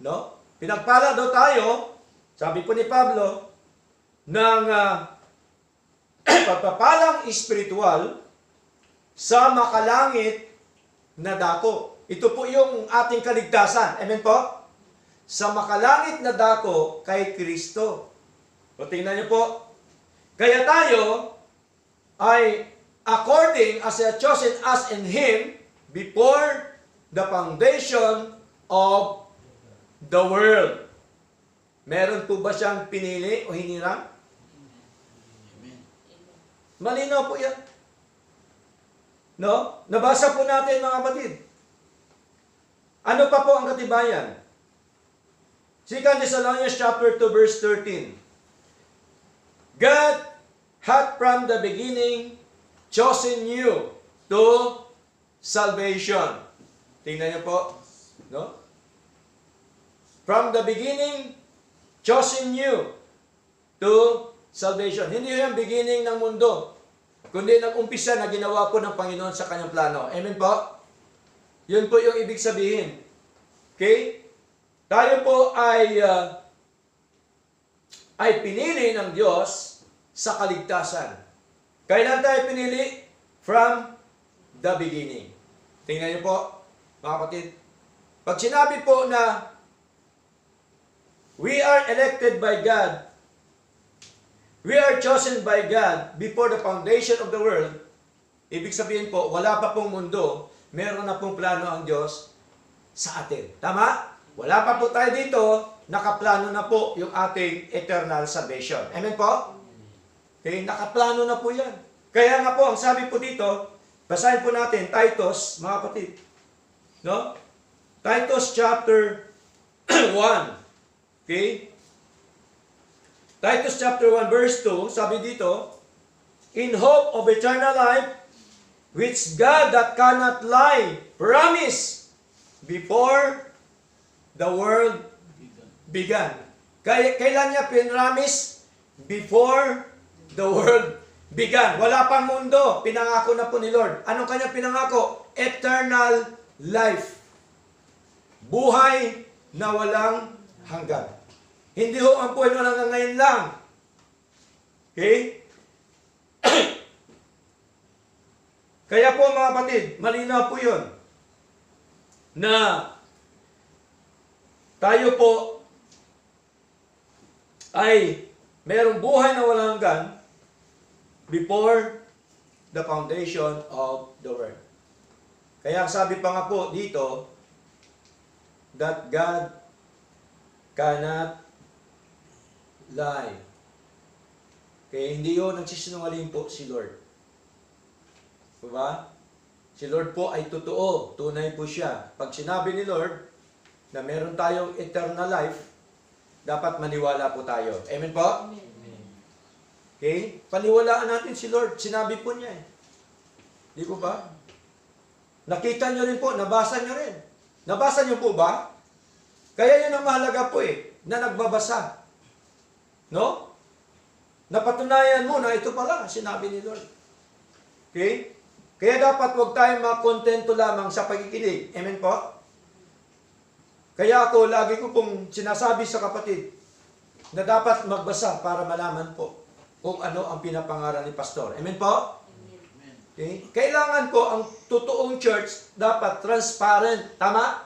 No? Pinagpala daw tayo, sabi po ni Pablo, ng pagpapalang espiritual sa makalangit na dako. Ito po yung ating kaligtasan. Amen po? Sa makalangit na dako kay Kristo. O tingnan niyo po. Kaya tayo ay according as He had chosen us in Him before the foundation of the world. Meron po ba siyang pinili o hinirang? Amen. Malinaw po yan. No? Nabasa po natin mga kapatid. Ano pa po ang katibayan? 2 Thessalonians chapter 2 verse 13. God had from the beginning chosen you to salvation. Tingnan niyo po. No? From the beginning, chosen you to salvation. Hindi yung beginning ng mundo, kundi nag-umpisa na ginawa po ng Panginoon sa kanyang plano. Amen po? Yun po yung ibig sabihin. Okay? Tayo po ay pinili ng Diyos sa kaligtasan. Kailan tayo pinili? From the beginning. Tingnan niyo po, mga kapatid. Pag sinabi po na we are elected by God, we are chosen by God before the foundation of the world, ibig sabihin po, wala pa pong mundo, meron na pong plano ang Diyos sa atin. Tama? Wala pa po tayo dito, nakaplano na po yung ating eternal salvation. Amen po? Okay, nakaplano na po yan. Kaya nga po, ang sabi po dito, basahin po natin, Titus, mga kapatid. No? Titus chapter 1. Okay? Titus chapter 1 verse 2, sabi dito, in hope of eternal life, which God that cannot lie promised before the world began. Kailan niya pinramis? Before the world began. Wala pang mundo. Pinangako na po ni Lord. Anong kanyang pinangako? Eternal life. Buhay na walang hanggan. Hindi ho ang buhay na hanggang ngayon lang. Okay? Kaya po mga kapatid, malinaw po yun na tayo po ay merong buhay na walang hanggan before the foundation of the world. Kaya sabi pa nga po dito that God cannot lie. Kaya hindi yun nagsisinungaling po si Lord. Diba? Si Lord po ay totoo. Tunay po siya. Pag sinabi ni Lord na meron tayong eternal life, dapat maniwala po tayo. Amen po? Amen. Okay? Paniwalaan natin si Lord. Sinabi po niya eh. Di po ba? Nakita nyo rin po, nabasa nyo rin. Nabasa nyo po ba? Kaya yun ang mahalaga po na nagbabasa. No? Napatunayan mo na ito pala, sinabi ni Lord. Okay? Kaya dapat huwag tayong makontento lamang sa pagkikinig. Amen po? Kaya ako, lagi ko pong sinasabi sa kapatid na dapat magbasa para malaman po kung ano ang pinapangaral ni Pastor. Amen po? Amen. Okay? Kailangan po ang totoong church dapat transparent. Tama?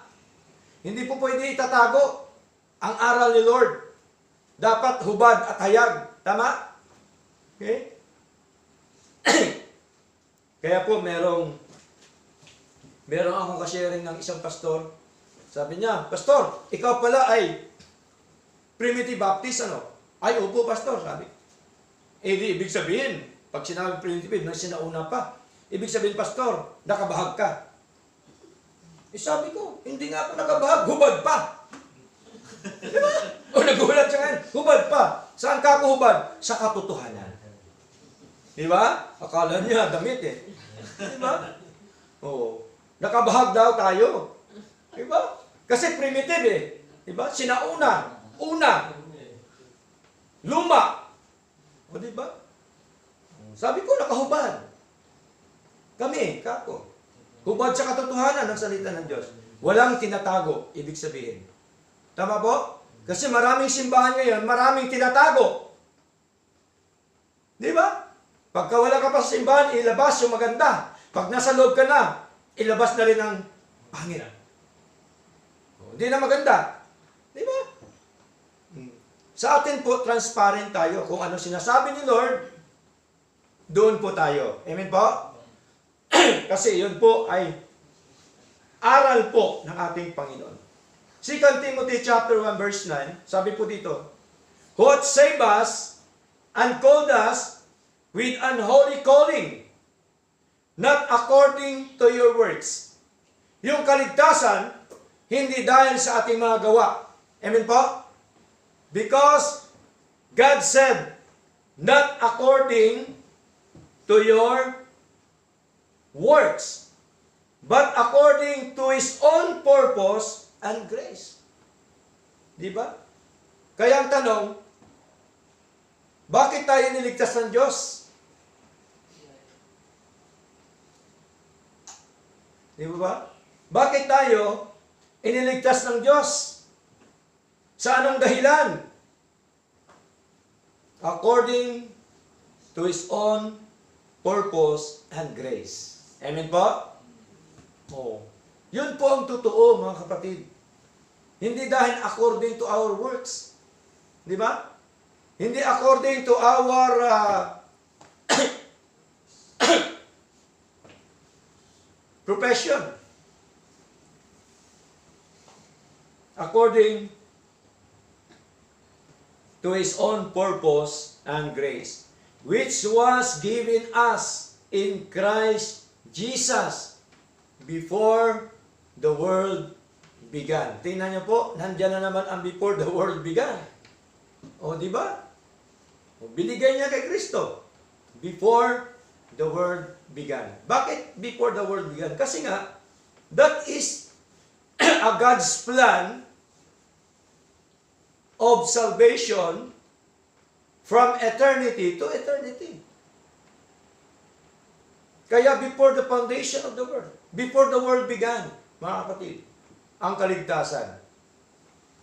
Hindi po pwede itatago ang aral ni Lord. Dapat hubad at hayag. Tama? Okay? Kaya po merong akong kasharing ng isang pastor. Sabi niya, Pastor, ikaw pala ay Primitive Baptist, ano? Ay, opo, Pastor, sabi. Di ibig sabihin, pag sinabi primitive, nang sinauna pa. Ibig sabihin, Pastor, nakabahag ka. Sabi ko, hindi nga ako nakabahag, hubad pa. Diba? O nagulat siya ngayon, hubad pa. Saan ka ako hubad? Sa katotohanan. Diba? Akala niya, damit Diba? Oo. Nakabahag daw tayo. Diba? Kasi primitive Diba? Sinauna. Una. Luma. O diba? Sabi ko, nakahubad. Kami, kako. Hubad sa katotohanan ng salita ng Diyos. Walang tinatago, ibig sabihin. Tama po? Kasi maraming simbahan ngayon, maraming tinatago. Di ba? Pagka wala ka pa sa simbahan, ilabas yung maganda. Pag nasa loob ka na, ilabas na rin ang pangit. Hindi na maganda. Di ba? Sa atin po, transparent tayo. Kung ano sinasabi ni Lord, doon po tayo. Amen po? Kasi yun po ay aral po ng ating Panginoon. 2 Timothy chapter 1 verse 9, sabi po dito, Who hath saved us and called us with unholy calling, not according to your works. Yung kaligtasan, hindi dahil sa ating mga gawa. Amen po? Because God said, not according to your works, but according to His own purpose and grace. Di ba? Kaya ang tanong, bakit tayo niligtas ng Diyos? Di ba? Bakit tayo iniligtas ng Diyos? Sa anong dahilan? According to His own purpose and grace. Amen po? Oh. Yun po ang totoo, mga kapatid. Hindi dahil according to our works. Di ba? Hindi according to our profession. According to His own purpose and grace, which was given us in Christ Jesus before the world began. Tingnan niyo po, nandiyan na naman ang before the world began. O, di ba? Binigay niya kay Kristo before the world began. Bakit before the world began? Kasi nga, that is a God's plan of salvation from eternity to eternity. Kaya before the foundation of the world, before the world began, mga kapatid, ang kaligtasan.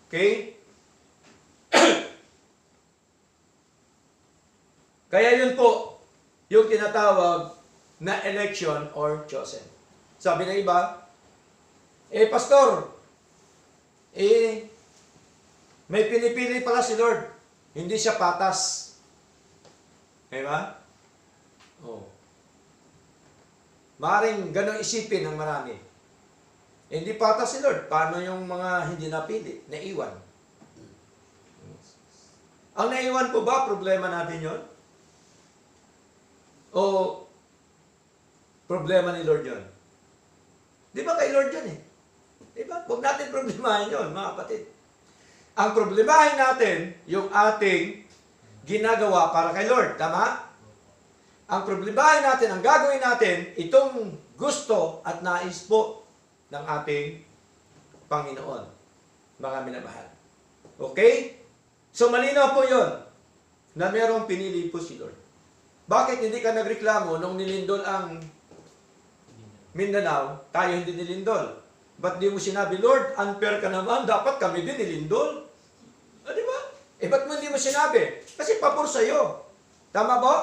Okay? Kaya yun po, yung tinatawag na election or chosen. Sabi ng iba, Pastor, may pinipili pala si Lord. Hindi siya patas. Diba? Oh. Maring ganong isipin ng marami. Hindi patas si Lord. Paano yung mga hindi napili? Naiwan. Ang naiwan po ba, problema natin yon? O problema ni Lord yon? Di ba kay Lord yun Di ba? Huwag natin problemahin yon, mga kapatid. Ang problemahin natin, yung ating ginagawa para kay Lord. Tama? ang problemahin natin, ang gagawin natin, itong gusto at nais po ng ating Panginoon, mga minamahal. Okay? So malinaw po yun, na merong pinili po si Lord. Bakit hindi ka nagreklamo nung nilindol ang Mindanao, tayo hindi nilindol? Ba't di mo sinabi, Lord, unfair ka naman, dapat kami din nilindol? Di ba? Ba't mo hindi mo sinabi? Kasi pabor sa'yo. Tama ba?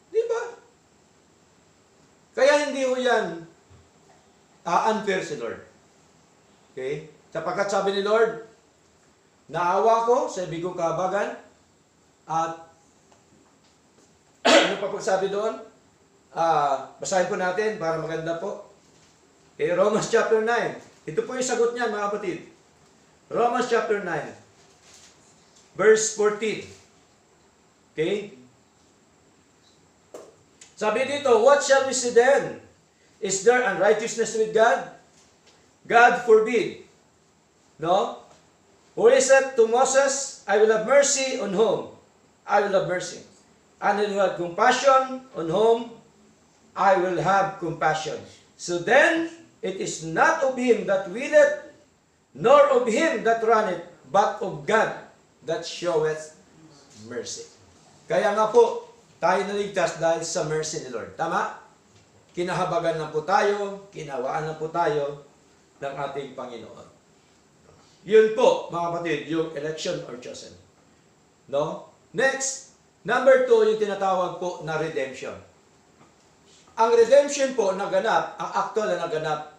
Di ba? Kaya hindi ho yan unfair si Lord. Okay? Sapagkat sabi ni Lord, naawa ko sa ibig kong kahabagan, at ano pa pagsabi doon? Basahin po natin para maganda po. Okay, Romans chapter 9. Ito po yung sagot niya, mga kapatid. Romans chapter 9. Verse 14. Okay? Sabi dito, what shall we say then? Is there unrighteousness with God? God forbid. No? Who is it to Moses? I will have mercy on whom? I will have mercy. And I will have compassion on whom? I will have compassion. So then, it is not of him that willeth, nor of him that runneth, but of God that showeth mercy. Kaya nga po, tayo naligtas dahil sa mercy ni Lord. Tama? Kinahabagan lang po tayo, kinawaan lang po tayo ng ating Panginoon. Yun po, mga kapatid, yung election or chosen. No? Next, number 2, yung tinatawag po na redemption. Ang redemption po naganap, ang actual na naganap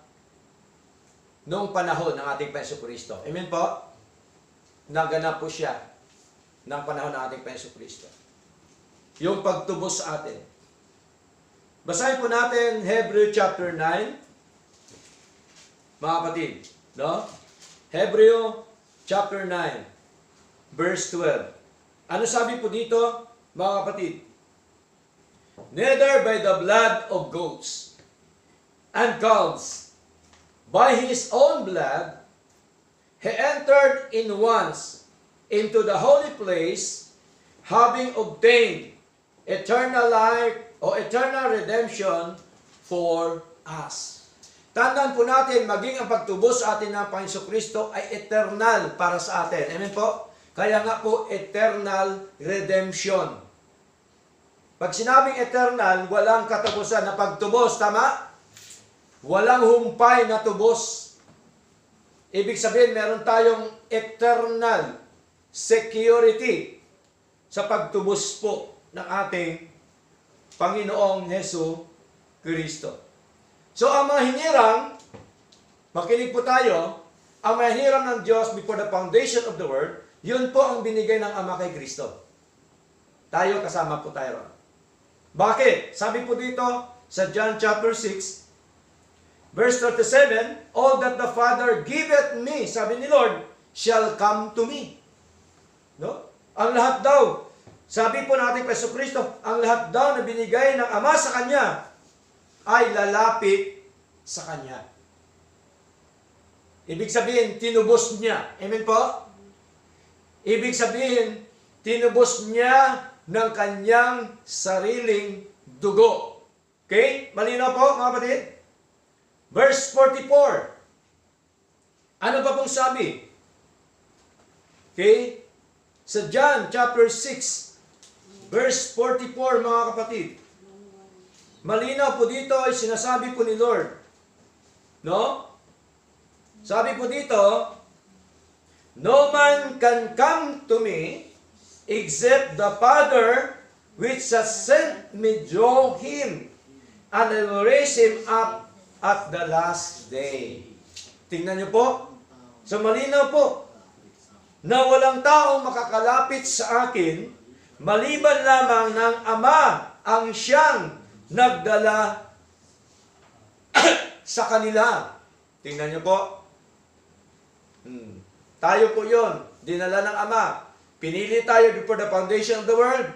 noong panahon ng ating Panginoon Kristo. Amen po? Naganap po siya ng panahon ng ating Panginoon Kristo. Yung pagtubos sa atin. Basahin po natin Hebrew chapter 9. Mga kapatid, no? Hebrew chapter 9, verse 12. Ano sabi po dito, mga kapatid? Neither by the blood of goats and calves, by his own blood, he entered in once into the holy place, having obtained eternal life o eternal redemption for us. Tandaan po natin, maging ang pagtubos sa atin ng Panginoon Kristo ay eternal para sa atin. Amen po? Kaya nga po, eternal redemption. Pag sinabing eternal, walang katapusan na pagtubos, tama? Walang humpay na tubos. Ibig sabihin, meron tayong eternal security sa pagtubos po ng ating Panginoong Hesu Kristo. So, ang mga hinirang, makinig po tayo, ang mga hinirang ng Diyos before the foundation of the world, yun po ang binigay ng Ama kay Kristo. Tayo, kasama po tayo. Bakit? Sabi po dito sa John chapter 6, verse 37, all that the Father giveth me, sabi ni Lord, shall come to me. No? Ang lahat daw, sabi po natin kay Kristo, ang lahat daw na binigay ng Ama sa Kanya ay lalapit sa Kanya. Ibig sabihin, tinubos niya. Amen po? Ibig sabihin, tinubos niya ng Kanyang sariling dugo. Okay? Malinaw po, mga kapatid? Verse 44. Ano pa pong sabi? Okay? Sa John chapter 6, verse 44, mga kapatid. Malinaw po dito ay sinasabi po ni Lord. No? Sabi po dito, no man can come to me except the Father which has sent me draw him, and I will raise him up at the last day. Tingnan niyo po. So malinaw po na walang taong makakalapit sa akin maliban lamang ng Ama ang siyang nagdala sa kanila. Tingnan niyo po. Tayo po yon, dinala ng Ama. Pinili tayo before the foundation of the world.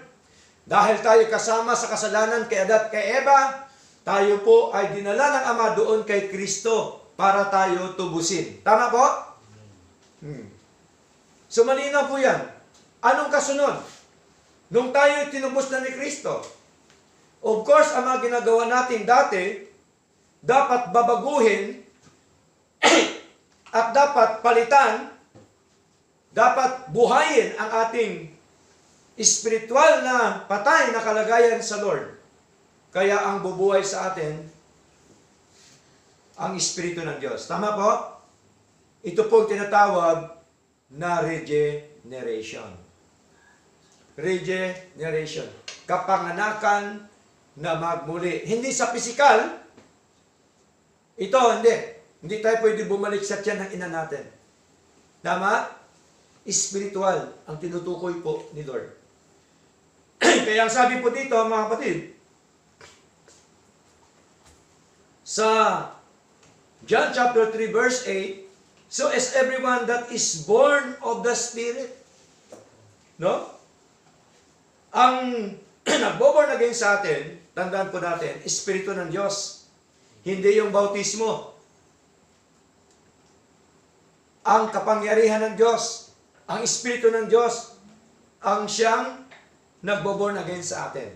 Dahil tayo kasama sa kasalanan kay Adat kay Eva, tayo po ay dinala ng Ama doon kay Kristo para tayo tubusin. Tama po? So malinaw po yan. Anong kasunod? Nung tayo tinubos na ni Kristo. Of course, ang mga ginagawa natin dati, dapat babaguhin at dapat palitan, dapat buhayin ang ating espiritual na patay na kalagayan sa Lord. Kaya ang bubuhay sa atin, ang Espiritu ng Diyos. Tama po? Ito po tinatawag na regeneration. Regeneration. Kapanganakan na magmuli. Hindi sa pisikal, ito hindi. Hindi tayo pwede bumalik sa tiyan ng ina natin. Tama? Espiritual ang tinutukoy po ni Lord. Kaya ang sabi po dito, mga kapatid, sa John chapter 3 verse 8, so is everyone that is born of the Spirit. No? Ang nagbo-born again sa atin, tandaan po natin, Espiritu ng Diyos. Hindi yung bautismo. Ang kapangyarihan ng Diyos, ang Espiritu ng Diyos, ang siyang nagbo-born again sa atin.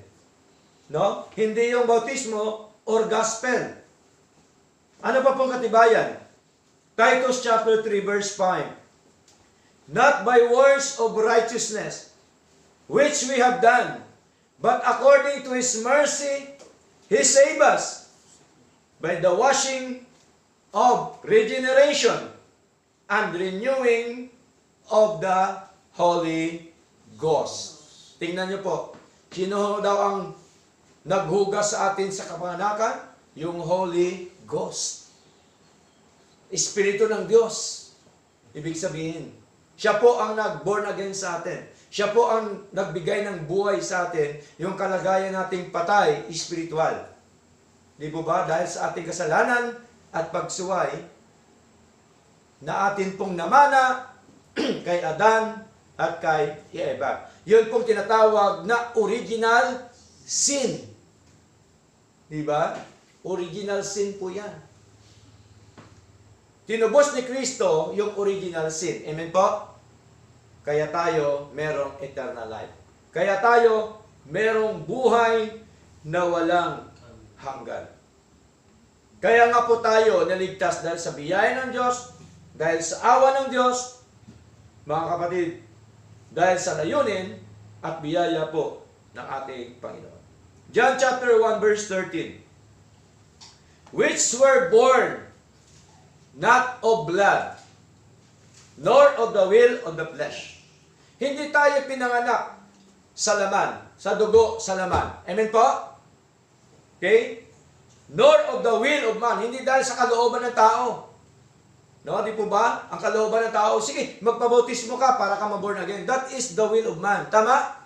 No? Hindi yung bautismo or gospel. Ano pa pong katibayan? Titus chapter 3 verse 5. Not by works of righteousness, which we have done, but according to His mercy, He saved us by the washing of regeneration and renewing of the Holy Ghost. Tingnan niyo po, sino daw ang naghugas sa atin sa kapanganakan? Yung Holy Ghost. Espiritu ng Diyos. Ibig sabihin, siya po ang nag-born again sa atin. Siya po ang nagbigay ng buhay sa atin, yung kalagayan nating patay, espiritual. Di po ba? Dahil sa ating kasalanan at pagsuway, na atin pong namana kay Adan at kay Eva. Yun pong tinatawag na original sin. Di ba? Original sin po yan. Tinubos ni Kristo yung original sin. Amen po? Kaya tayo merong eternal life. Kaya tayo merong buhay na walang hanggan. Kaya nga po tayo naligtas dahil sa biyaya ng Diyos, dahil sa awa ng Diyos, mga kapatid, dahil sa layunin at biyaya po ng ating Panginoon. John chapter 1 verse 13. Which were born not of blood, nor of the will of the flesh. Hindi tayo pinanganak sa laman, sa dugo, sa laman. Amen po? Okay? Nor of the will of man. Hindi dahil sa kalooban ng tao. No, di po ba? Ang kalooban ng tao, sige, magpabautismo ka para ka maborn again. That is the will of man. Tama?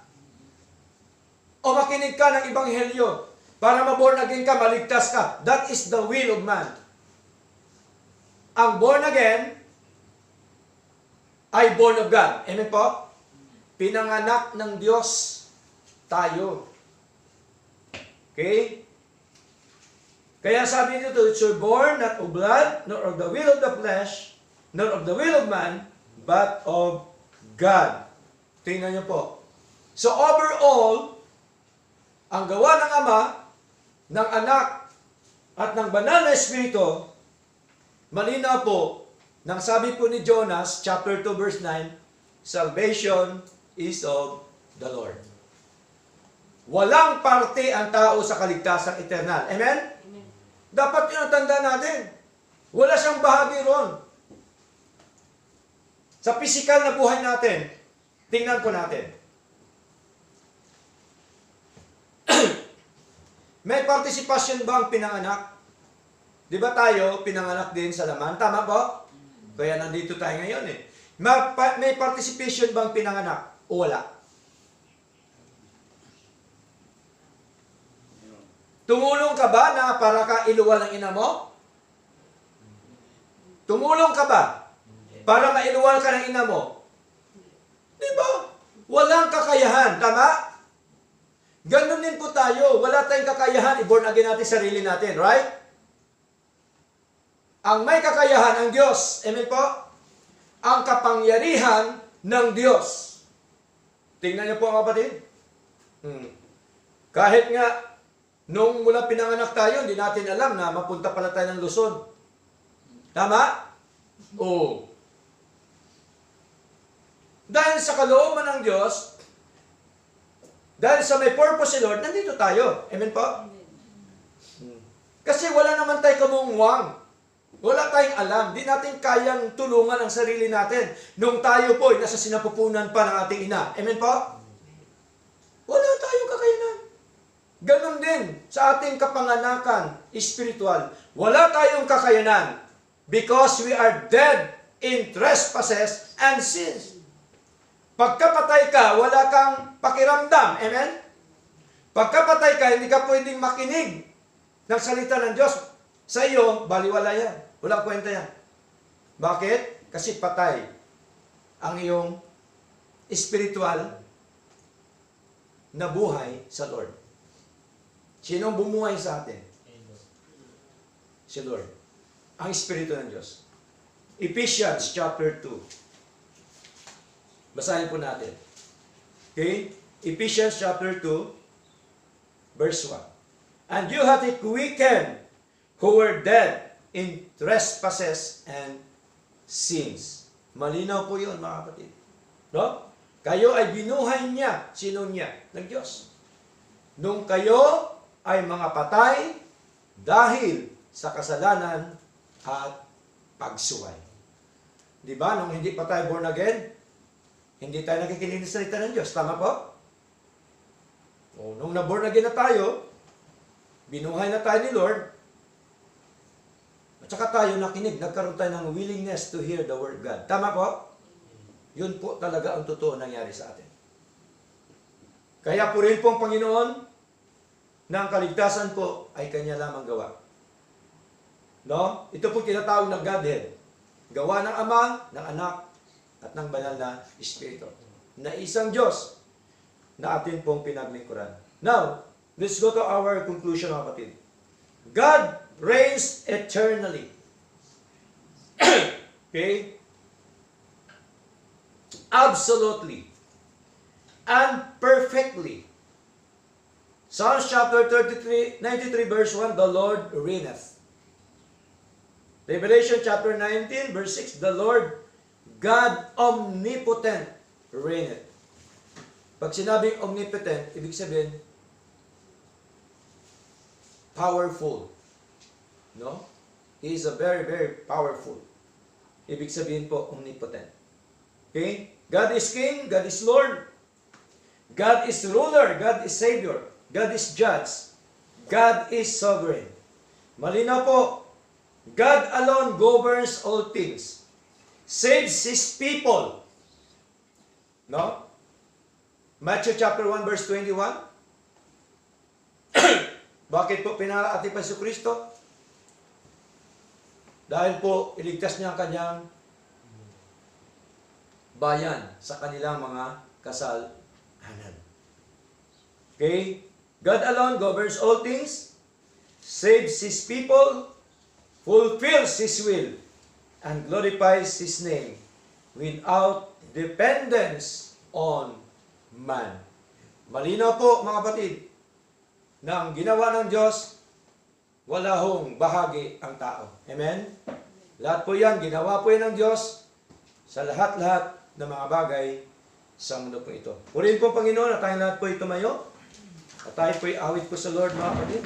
O makinig ka ng Ebanghelyo para maborn again ka, maligtas ka. That is the will of man. Ang born again ay born of God. Amen po? Pinanganak ng Diyos tayo. Okay? Kaya sabi dito, it's born not of blood, nor of the will of the flesh, nor of the will of man, but of God. Tingnan niyo po. So overall, ang gawa ng Ama, ng Anak, at ng Banal na Espiritu, malinaw po, nang sabi po ni Jonas, chapter 2, verse 9, salvation is of the Lord. Walang parte ang tao sa kaligtasang eternal. Amen? Dapat yun ang tanda natin. Wala siyang bahagi ron. Sa pisikal na buhay natin, tingnan po natin. May participation ba ang pinanganak? Di ba tayo pinanganak din sa laman? Tama po? Kaya nandito tayo ngayon eh. May participation ba ang pinanganak? O wala? Tumulong ka ba na para ka iluwal ng ina mo? Tumulong ka ba para mailuwal ka ng ina mo? Di ba? Walang kakayahan. Tama? Ganun din po tayo. Wala tayong kakayahan. I-born again natin sarili natin. Right? Ang may kakayahan ang Diyos. Amen po? Ang kapangyarihan ng Diyos. Tingnan niyo po mga kapatid. Kahit nga, nung mula pinanganak tayo, hindi natin alam na mapunta pala tayo ng Luzon. Tama? Oo. Dahil sa kalooban ng Diyos, dahil sa may purpose si Lord, nandito tayo. Amen po? Kasi wala naman tayo kamungwang. Wala tayong alam. Di natin kayang tulungan ang sarili natin. Nung tayo po ay nasa sinapupunan pa ng ating ina. Amen po? Wala tayong kakayanan. Ganon din sa ating kapanganakan spiritual. Wala tayong kakayanan because we are dead in trespasses and sins. Pagkapatay ka, wala kang pakiramdam. Amen? Pagkapatay ka, hindi ka pwedeng makinig ng salita ng Diyos. Sa iyo, baliwala yan. Walang kwenta yan. Bakit? Kasi patay ang iyong spiritual na buhay sa Lord. Sino ang bumuhay sa atin? Si Lord. Ang Espiritu ng Diyos. Ephesians chapter 2. Basahin po natin. Okay? Ephesians chapter 2, verse 1. And you hath he quickened who were dead in trespasses and sins. Malinaw po yun, mga kapatid. No? Kayo ay binuhay niya. Sino niya? Ng Diyos. Nung kayo ay mga patay dahil sa kasalanan at pagsuway. Di ba? Nung hindi pa tayo born again, hindi tayo nakikinig sa salita ng Diyos. Tama po? O, nung na-born again na tayo, binuhay na tayo ni Lord, at saka tayo nakinig, nagkaroon tayo ng willingness to hear the word of God. Tama po? Yun po talaga ang totoo nangyari sa atin. Kaya po rin po ang Panginoon na ang kaligtasan po ay Kanya lamang gawa. No? Ito po tinatawag na Godhead. Gawa ng Ama, ng Anak, at ng Banal na Espiritu. Na isang Diyos na atin pong pinaglingkuran. Now, let's go to our conclusion, mga kapatid. God reigns eternally. Okay? Absolutely. And perfectly. Psalms chapter 93 verse 1, the Lord reigneth. Revelation chapter 19 verse 6, the Lord God omnipotent reigneth. Pag sinabing omnipotent, ibig sabihin, powerful. No? He is a very, very powerful. Ibig sabihin po, omnipotent. Okay? God is King, God is Lord, God is ruler, God is Savior, God is Judge, God is Sovereign. Malinaw po, God alone governs all things. Saves His people. No? Matthew chapter 1 verse 21. Bakit po pinaraatipan si Kristo? Dahil po iligtas niya ang kanyang bayan sa kanilang mga kasalanan. Okay? God alone governs all things, saves His people, fulfills His will, and glorifies His name without dependence on man. Malinaw po, mga kapatid, na ang ginawa ng Diyos, wala hong bahagi ang tao. Amen? Lahat po yan, ginawa po yan ng Diyos sa lahat-lahat ng mga bagay sa mundo po ito. Purihin po, Panginoon, at tayong lahat po itumayo. At tayo po'y awit po sa Lord, mga kapatid.